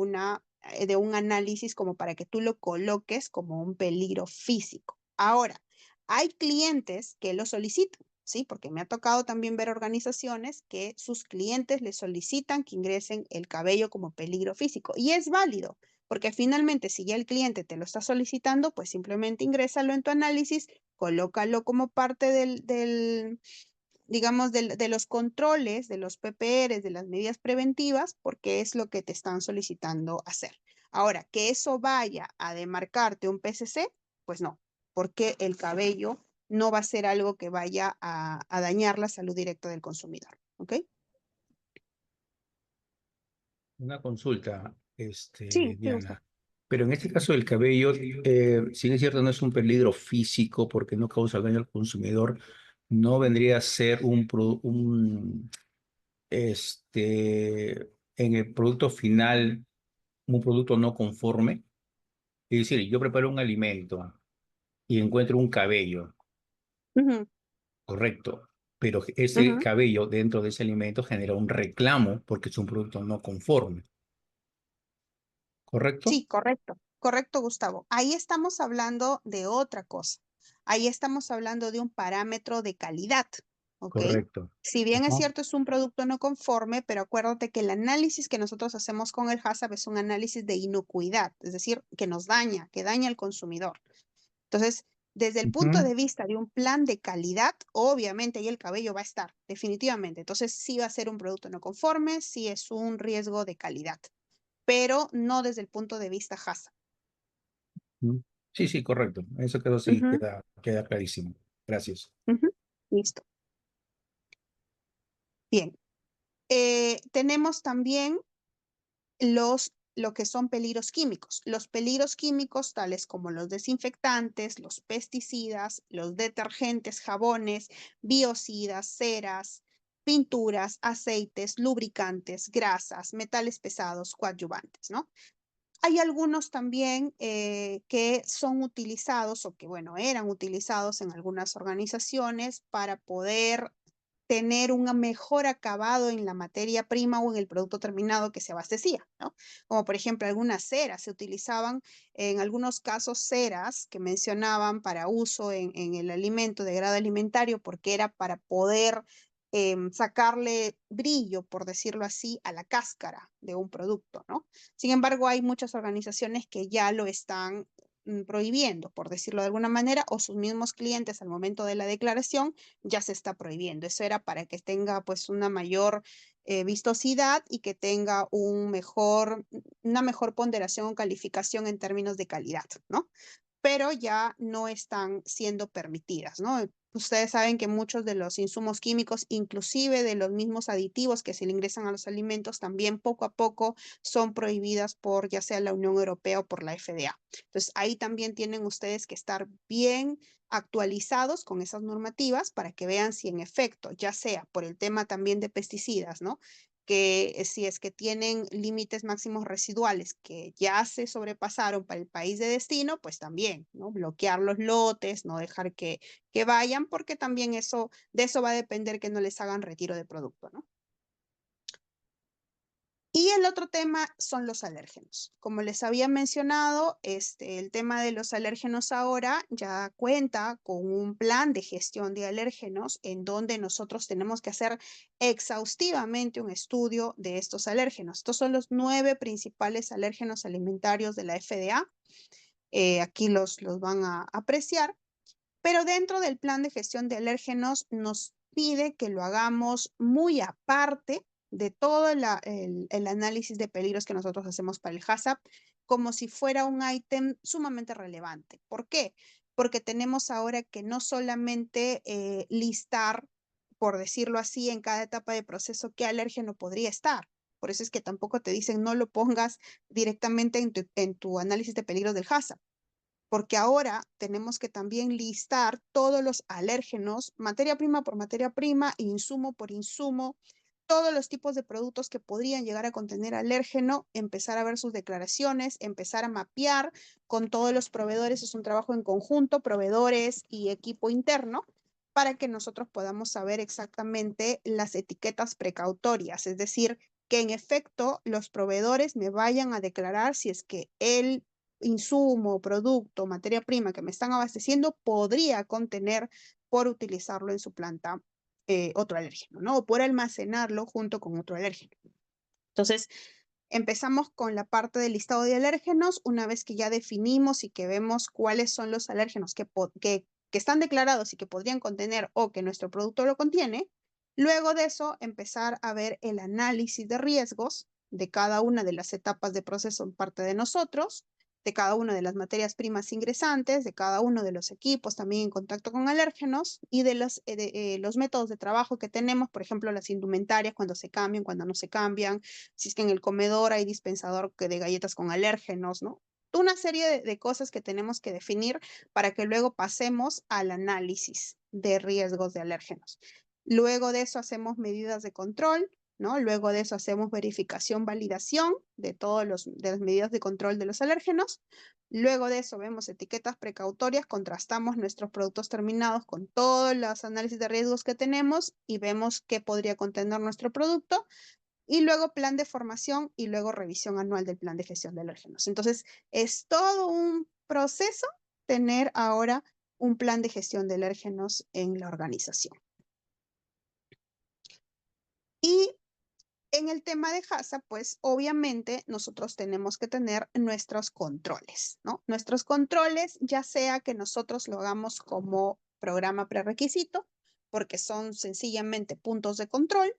de un análisis como para que tú lo coloques como un peligro físico. Ahora, hay clientes que lo solicitan, ¿sí? Porque me ha tocado también ver organizaciones que sus clientes les solicitan que ingresen el cabello como peligro físico. Y es válido, porque finalmente si ya el cliente te lo está solicitando, pues simplemente ingrésalo en tu análisis, colócalo como parte digamos, de los controles, de los PPRs, de las medidas preventivas, porque es lo que te están solicitando hacer. Ahora, que eso vaya a demarcarte un PCC, pues no, porque el cabello no va a ser algo que vaya a dañar la salud directa del consumidor, ¿ok? Una consulta, Sí, sí, Gustavo. Diana. Pero en este caso del cabello, si bien es cierto, no es un peligro físico porque no causa daño al consumidor, no vendría a ser en el producto final, un producto no conforme. Es decir, yo preparo un alimento y encuentro un cabello, Ujú, correcto, pero ese ujú. cabello dentro de ese alimento genera un reclamo porque es un producto no conforme, ¿correcto? Sí, correcto, correcto, Gustavo. Ahí estamos hablando de otra cosa. Ahí estamos hablando de un parámetro de calidad, ¿ok? Correcto. Si bien es Ajá. cierto, es un producto no conforme, pero acuérdate que el análisis que nosotros hacemos con el HACCP es un análisis de inocuidad, es decir, que nos daña, que daña al consumidor. Entonces, desde el punto Ujú. de vista de un plan de calidad, obviamente ahí el cabello va a estar, definitivamente. Entonces, sí va a ser un producto no conforme, sí es un riesgo de calidad, pero no desde el punto de vista HACCP. Mm. Sí, sí, correcto. Eso quedó sí, Ujú, queda clarísimo. Gracias. ujú. Listo. Bien. Tenemos también lo que son peligros químicos. Los peligros químicos, tales como los desinfectantes, los pesticidas, los detergentes, jabones, biocidas, ceras, pinturas, aceites, lubricantes, grasas, metales pesados, coadyuvantes, ¿no? Hay algunos también que son utilizados o que, bueno, eran utilizados en algunas organizaciones para poder tener un mejor acabado en la materia prima o en el producto terminado que se abastecía, ¿no? Como por ejemplo algunas ceras, se utilizaban en algunos casos ceras que mencionaban para uso en el alimento de grado alimentario porque era para poder sacarle brillo, por decirlo así, a la cáscara de un producto, ¿no? Sin embargo, hay muchas organizaciones que ya lo están prohibiendo, por decirlo de alguna manera, o sus mismos clientes al momento de la declaración ya se está prohibiendo. Eso era para que tenga pues una mayor vistosidad y que tenga una mejor ponderación o calificación en términos de calidad, ¿no? Pero ya no están siendo permitidas, ¿no? Ustedes saben que muchos de los insumos químicos, inclusive de los mismos aditivos que se le ingresan a los alimentos, también poco a poco son prohibidas por ya sea la Unión Europea o por la FDA. Entonces, ahí también tienen ustedes que estar bien actualizados con esas normativas para que vean si en efecto, ya sea por el tema también de pesticidas, ¿no? que si es que tienen límites máximos residuales que ya se sobrepasaron para el país de destino, pues también, ¿no? Bloquear los lotes, no dejar que vayan, porque también de eso va a depender que no les hagan retiro de producto, ¿no? Y el otro tema son los alérgenos. Como les había mencionado, el tema de los alérgenos ahora ya cuenta con un plan de gestión de alérgenos en donde nosotros tenemos que hacer exhaustivamente un estudio de estos alérgenos. Estos son los 9 principales alérgenos alimentarios de la FDA. Aquí los van a apreciar. Pero dentro del plan de gestión de alérgenos nos pide que lo hagamos muy aparte de todo el análisis de peligros que nosotros hacemos para el HACCP, como si fuera un ítem sumamente relevante. ¿Por qué? Porque tenemos ahora que no solamente listar, por decirlo así, en cada etapa de proceso qué alérgeno podría estar. Por eso es que tampoco te dicen no lo pongas directamente en tu análisis de peligros del HACCP, porque ahora tenemos que también listar todos los alérgenos, materia prima por materia prima, insumo por insumo, todos los tipos de productos que podrían llegar a contener alérgeno, empezar a ver sus declaraciones, empezar a mapear con todos los proveedores. Es un trabajo en conjunto, proveedores y equipo interno, para que nosotros podamos saber exactamente las etiquetas precautorias, es decir, que en efecto los proveedores me vayan a declarar si es que el insumo, producto, materia prima que me están abasteciendo podría contener, por utilizarlo en su planta, otro alérgeno, ¿no? O por almacenarlo junto con otro alérgeno. Entonces, empezamos con la parte del listado de alérgenos. Una vez que ya definimos y que vemos cuáles son los alérgenos que están declarados y que podrían contener o que nuestro producto lo contiene, luego de eso empezar a ver el análisis de riesgos de cada una de las etapas de proceso en parte de nosotros, de cada una de las materias primas ingresantes, de cada uno de los equipos también en contacto con alérgenos y de los métodos de trabajo que tenemos, por ejemplo, las indumentarias, cuando se cambian, cuando no se cambian, si es que en el comedor hay dispensador de galletas con alérgenos, ¿no? Una serie de cosas que tenemos que definir para que luego pasemos al análisis de riesgos de alérgenos. Luego de eso hacemos medidas de control, ¿no? Luego de eso hacemos verificación, validación de las medidas de control de los alérgenos. Luego de eso vemos etiquetas precautorias, contrastamos nuestros productos terminados con todos los análisis de riesgos que tenemos y vemos qué podría contener nuestro producto. Y luego plan de formación y luego revisión anual del plan de gestión de alérgenos. Entonces, es todo un proceso tener ahora un plan de gestión de alérgenos en la organización. Y en el tema de HACCP, pues obviamente nosotros tenemos que tener nuestros controles, ¿no? Nuestros controles, ya sea que nosotros lo hagamos como programa prerequisito, porque son sencillamente puntos de control,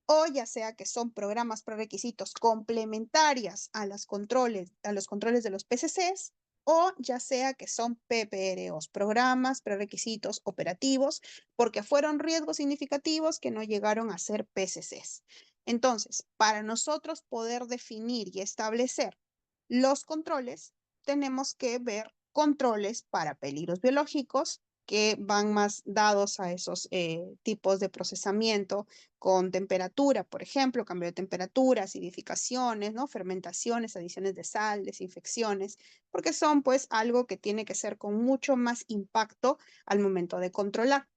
o ya sea que son programas prerequisitos complementarias a los controles de los PCCs, o ya sea que son PPROs, programas prerequisitos operativos, porque fueron riesgos significativos que no llegaron a ser PCCs. Entonces, para nosotros poder definir y establecer los controles, tenemos que ver controles para peligros biológicos que van más dados a esos tipos de procesamiento con temperatura, por ejemplo, cambio de temperatura, acidificaciones, ¿no? Fermentaciones, adiciones de sal, desinfecciones, porque son pues algo que tiene que ser con mucho más impacto al momento de controlar.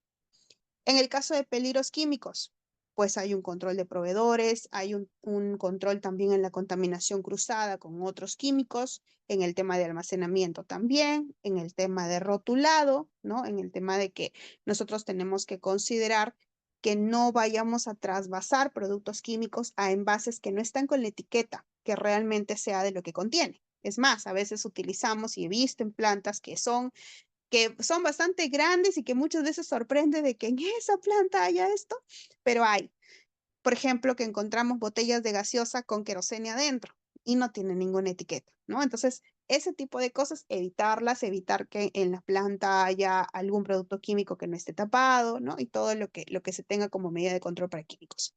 En el caso de peligros químicos, pues hay un control de proveedores, hay un control también en la contaminación cruzada con otros químicos, en el tema de almacenamiento también, en el tema de rotulado, ¿no? En el tema de que nosotros tenemos que considerar que no vayamos a trasvasar productos químicos a envases que no están con la etiqueta, que realmente sea de lo que contiene. Es más, a veces utilizamos y he visto en plantas que son bastante grandes y que muchas veces sorprende de que en esa planta haya esto, pero hay. Por ejemplo, que encontramos botellas de gaseosa con querosene adentro y no tienen ninguna etiqueta, ¿no? Entonces, ese tipo de cosas, evitarlas, evitar que en la planta haya algún producto químico que no esté tapado, ¿no? Y todo lo que se tenga como medida de control para químicos.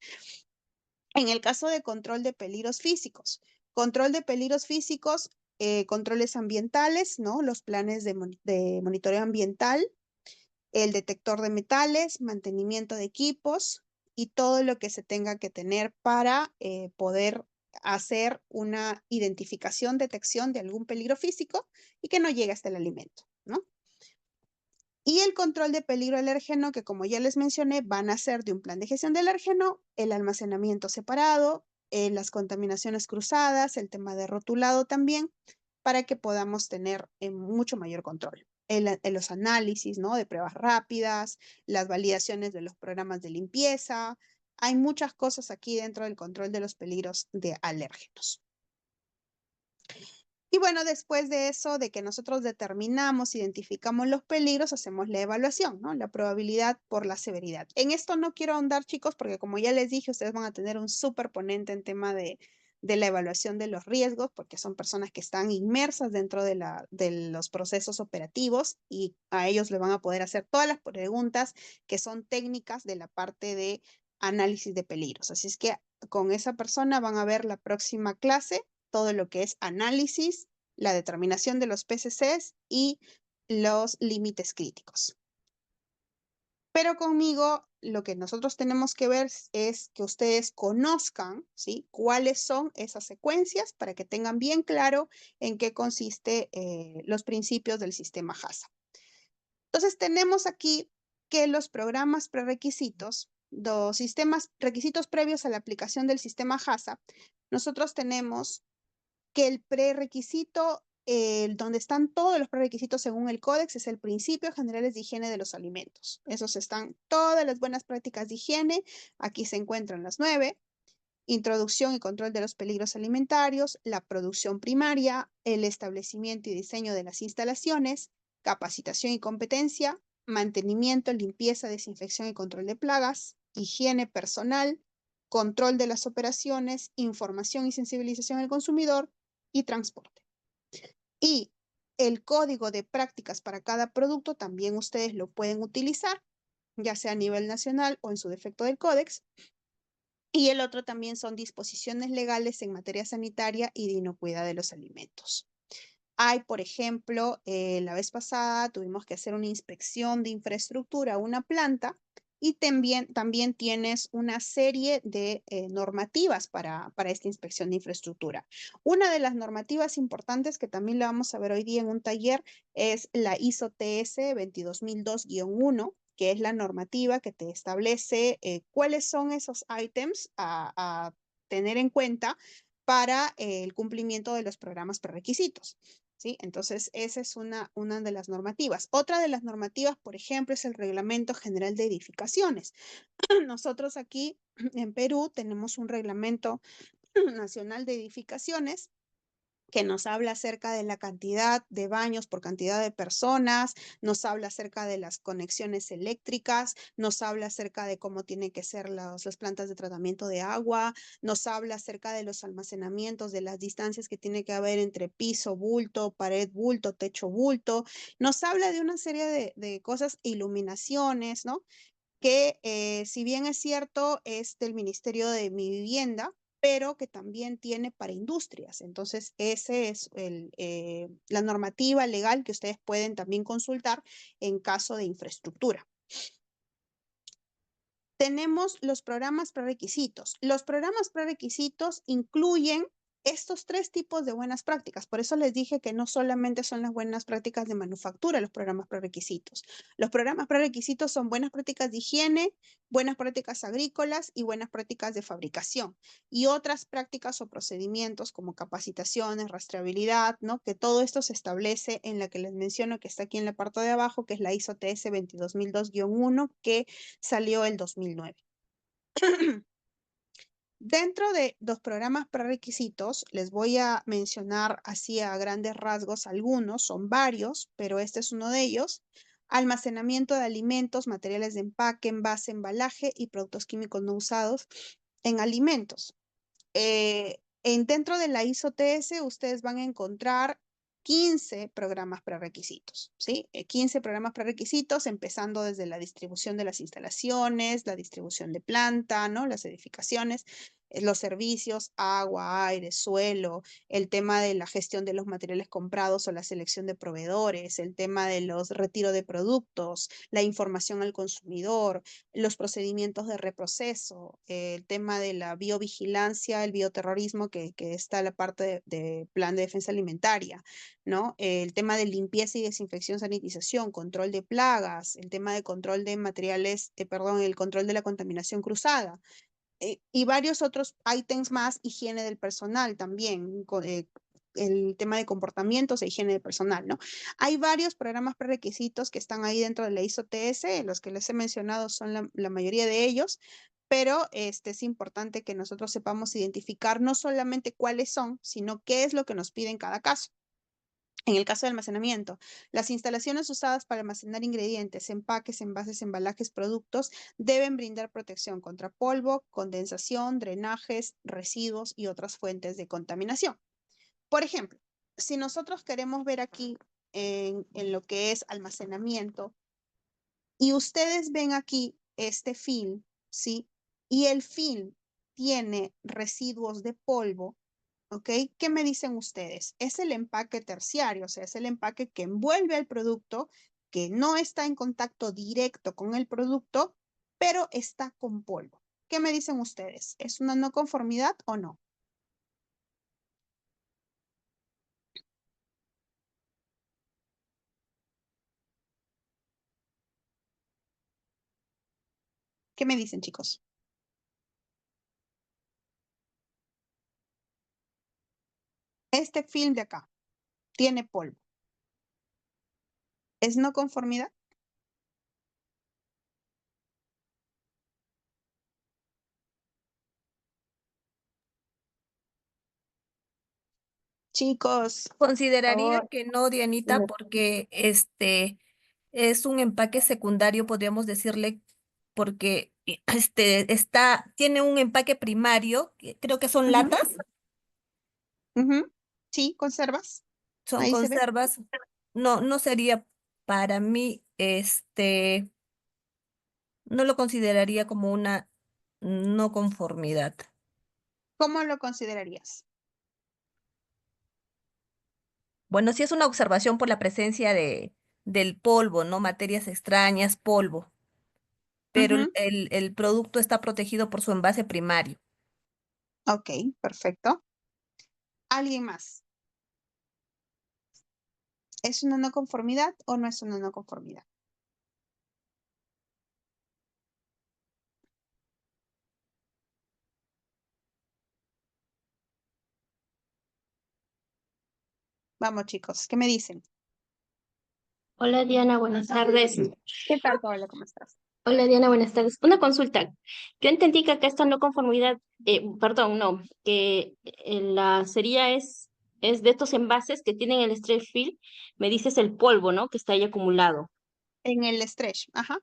En el caso de control de peligros físicos, controles ambientales, ¿no? Los planes de monitoreo ambiental, el detector de metales, mantenimiento de equipos, y todo lo que se tenga que tener para poder hacer una identificación, detección de algún peligro físico y que no llegue hasta el alimento, ¿no? Y el control de peligro alérgeno, que como ya les mencioné, van a ser de un plan de gestión de alérgeno, el almacenamiento separado, las contaminaciones cruzadas, el tema de rotulado también, para que podamos tener mucho mayor control. En los análisis, ¿no? De pruebas rápidas, las validaciones de los programas de limpieza. Hay muchas cosas aquí dentro del control de los peligros de alérgenos. Y bueno, después de eso, de que nosotros determinamos, identificamos los peligros, hacemos la evaluación, ¿no? La probabilidad por la severidad. En esto no quiero ahondar, chicos, porque como ya les dije, ustedes van a tener un súper ponente en tema de la evaluación de los riesgos, porque son personas que están inmersas dentro de los procesos operativos y a ellos le van a poder hacer todas las preguntas que son técnicas de la parte de análisis de peligros. Así es que con esa persona van a ver la próxima clase todo lo que es análisis, la determinación de los PCCs y los límites críticos. Pero conmigo lo que nosotros tenemos que ver es que ustedes conozcan, ¿sí? Cuáles son esas secuencias para que tengan bien claro en qué consiste los principios del sistema HACCP. Entonces tenemos aquí que los programas prerequisitos, los sistemas requisitos previos a la aplicación del sistema HACCP, nosotros tenemos que el prerequisito, donde están todos los prerequisitos según el códex, es el principios generales de higiene de los alimentos. Esos están todas las buenas prácticas de higiene. Aquí se encuentran las 9. Introducción y control de los peligros alimentarios, la producción primaria, el establecimiento y diseño de las instalaciones, capacitación y competencia, mantenimiento, limpieza, desinfección y control de plagas, higiene personal, control de las operaciones, información y sensibilización al consumidor y transporte. Y el código de prácticas para cada producto también ustedes lo pueden utilizar, ya sea a nivel nacional o en su defecto del códex. Y el otro también son disposiciones legales en materia sanitaria y de inocuidad de los alimentos. Hay, por ejemplo, la vez pasada tuvimos que hacer una inspección de infraestructura a una planta y también tienes una serie de normativas para esta inspección de infraestructura. Una de las normativas importantes que también la vamos a ver hoy día en un taller es la ISO TS 22002-1, que es la normativa que te establece cuáles son esos ítems a tener en cuenta para el cumplimiento de los programas prerequisitos. ¿Sí? Entonces, esa es una de las normativas. Otra de las normativas, por ejemplo, es el Reglamento General de Edificaciones. Nosotros aquí en Perú tenemos un Reglamento Nacional de Edificaciones que nos habla acerca de la cantidad de baños por cantidad de personas, nos habla acerca de las conexiones eléctricas, nos habla acerca de cómo tienen que ser las plantas de tratamiento de agua, nos habla acerca de los almacenamientos, de las distancias que tiene que haber entre piso, bulto, pared, bulto, techo, bulto, nos habla de una serie de cosas, iluminaciones, ¿no? Que si bien es cierto, es del Ministerio de mi Vivienda, pero que también tiene para industrias. Entonces, ese es la normativa legal que ustedes pueden también consultar en caso de infraestructura. Tenemos los programas prerequisitos. Los programas prerequisitos incluyen estos 3 tipos de buenas prácticas. Por eso les dije que no solamente son las buenas prácticas de manufactura los programas prerequisitos. Los programas prerequisitos son buenas prácticas de higiene, buenas prácticas agrícolas y buenas prácticas de fabricación. Y otras prácticas o procedimientos como capacitaciones, rastreabilidad, ¿no? Que todo esto se establece en la que les menciono que está aquí en la parte de abajo, que es la ISO TS 22002-1, que salió el 2009. Dentro de los programas prerequisitos, les voy a mencionar así a grandes rasgos algunos, son varios, pero este es uno de ellos. Almacenamiento de alimentos, materiales de empaque, envase, embalaje y productos químicos no usados en alimentos. Dentro de la ISO TS, ustedes van a encontrar 15 programas prerequisitos, ¿sí? 15 programas prerequisitos, empezando desde la distribución de las instalaciones, la distribución de planta, ¿no? Las edificaciones, los servicios, agua, aire, suelo, el tema de la gestión de los materiales comprados o la selección de proveedores, el tema de los retiro de productos, la información al consumidor, los procedimientos de reproceso, el tema de la biovigilancia, el bioterrorismo, que está la parte de plan de defensa alimentaria, ¿no? El tema de limpieza y desinfección, sanitización, control de plagas, el tema de control de materiales, el control de la contaminación cruzada, y varios otros ítems más, higiene del personal también, el tema de comportamientos e higiene del personal, ¿no? Hay varios programas prerequisitos que están ahí dentro de la ISO TS, los que les he mencionado son la mayoría de ellos, pero es importante que nosotros sepamos identificar no solamente cuáles son, sino qué es lo que nos pide en cada caso. En el caso de almacenamiento, las instalaciones usadas para almacenar ingredientes, empaques, envases, embalajes, productos deben brindar protección contra polvo, condensación, drenajes, residuos y otras fuentes de contaminación. Por ejemplo, si nosotros queremos ver aquí en lo que es almacenamiento y ustedes ven aquí este film, ¿sí? Y el film tiene residuos de polvo, ¿ok? ¿Qué me dicen ustedes? Es el empaque terciario, o sea, es el empaque que envuelve al producto, que no está en contacto directo con el producto, pero está con polvo. ¿Qué me dicen ustedes? ¿Es una no conformidad o no? ¿Qué me dicen, chicos? Este film de acá tiene polvo. ¿Es no conformidad? Chicos, por Consideraría favor. que no, Dianita, porque es un empaque secundario, podríamos decirle, porque tiene un empaque primario, que creo que son Ujú. latas, Ujú. Sí, conservas. son Ahí se ve. conservas. No, no sería para mí, no lo consideraría como una no conformidad. ¿Cómo lo considerarías? Bueno, sí es una observación por la presencia del polvo, ¿no? Materias extrañas, polvo, pero Ujú. el producto está protegido por su envase primario. Ok, perfecto. ¿Alguien más? ¿Es una no conformidad o no es una no conformidad? Vamos, chicos, ¿qué me dicen? Hola Diana, buenas tardes. ¿Qué tal, Paola? ¿Cómo estás? Hola Diana, buenas tardes. Una consulta. Yo entendí que acá esta no conformidad, perdón, no, que la sería es de estos envases que tienen el stretch film, me dices el polvo, ¿no? Que está ahí acumulado. En el stretch, ajá.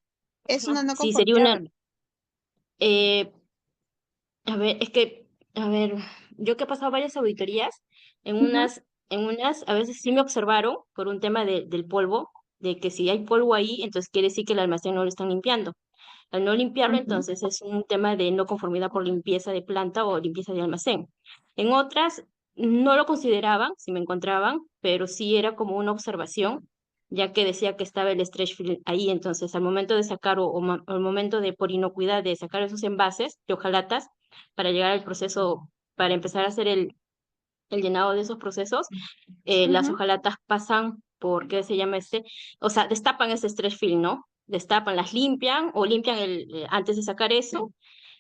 ¿Es una Ajá. no Sí, sería conformidad una, o no? eh, a ver, es que, a ver, yo que he pasado varias auditorías, Ujú, en unas, a veces sí me observaron por un tema del polvo, de que si hay polvo ahí, entonces quiere decir que el almacén no lo están limpiando. Al no limpiarlo, ujú. entonces es un tema de no conformidad por limpieza de planta o limpieza de almacén. En otras no lo consideraban, si me encontraban, pero sí era como una observación, ya que decía que estaba el stretch film ahí. Entonces, al momento de sacar al momento de, por inocuidad, de sacar esos envases de hojalatas para llegar al proceso, para empezar a hacer el llenado de esos procesos, las Ujú. hojalatas pasan por, ¿qué se llama este? O sea, destapan ese stretch film, ¿no? Destapan, las limpian o limpian antes de sacar eso,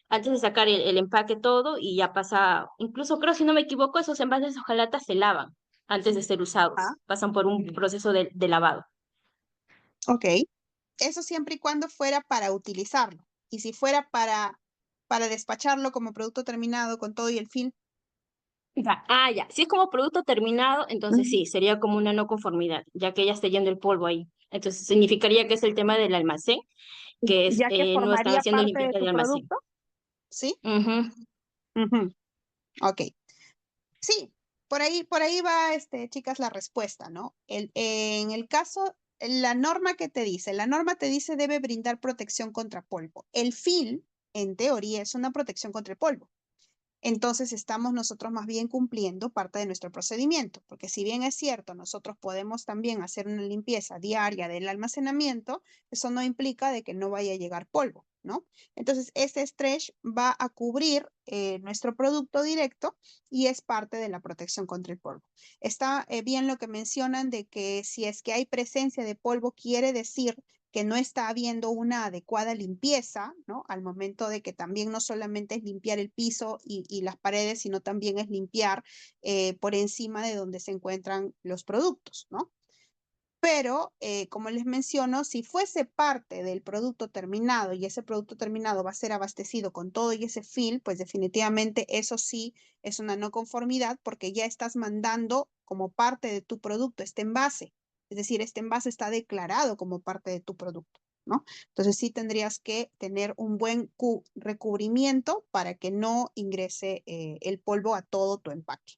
antes de sacar el empaque todo y ya pasa, incluso creo si no me equivoco, esos envases de hojalatas se lavan antes de ser usados, Ah, pasan por un proceso de lavado. ok. Eso siempre y cuando fuera para utilizarlo. Y si fuera para despacharlo como producto terminado con todo y el fin. Ya. Ah, ya, si es como producto terminado, entonces Ujú. sí, sería como una no conformidad, ya que ya está yendo el polvo ahí. Entonces significaría que es el tema del almacén, que es, Ya que no están formaría haciendo parte de limpieza tu de almacén. producto, ¿sí? Ujú. Ujú. Ok. Sí, por ahí va, chicas, la respuesta, ¿no? En el caso, la norma que te dice, la norma te dice debe brindar protección contra polvo. El film, en teoría, es una protección contra el polvo. entonces estamos nosotros más bien cumpliendo parte de nuestro procedimiento, porque si bien es cierto, nosotros podemos también hacer una limpieza diaria del almacenamiento, eso no implica de que no vaya a llegar polvo, ¿no? Entonces, este stretch va a cubrir nuestro producto directo y es parte de la protección contra el polvo. Está bien lo que mencionan de que si es que hay presencia de polvo, quiere decir que no está habiendo una adecuada limpieza, ¿no? Al momento de que también no solamente es limpiar el piso y las paredes, sino también es limpiar por encima de donde se encuentran los productos, ¿no? Pero, como les menciono, si fuese parte del producto terminado y ese producto terminado va a ser abastecido con todo y ese fill, pues definitivamente eso sí es una no conformidad porque ya estás mandando como parte de tu producto este envase. Es decir, este envase está declarado como parte de tu producto, ¿no? Entonces sí tendrías que tener un buen recubrimiento para que no ingrese el polvo a todo tu empaque.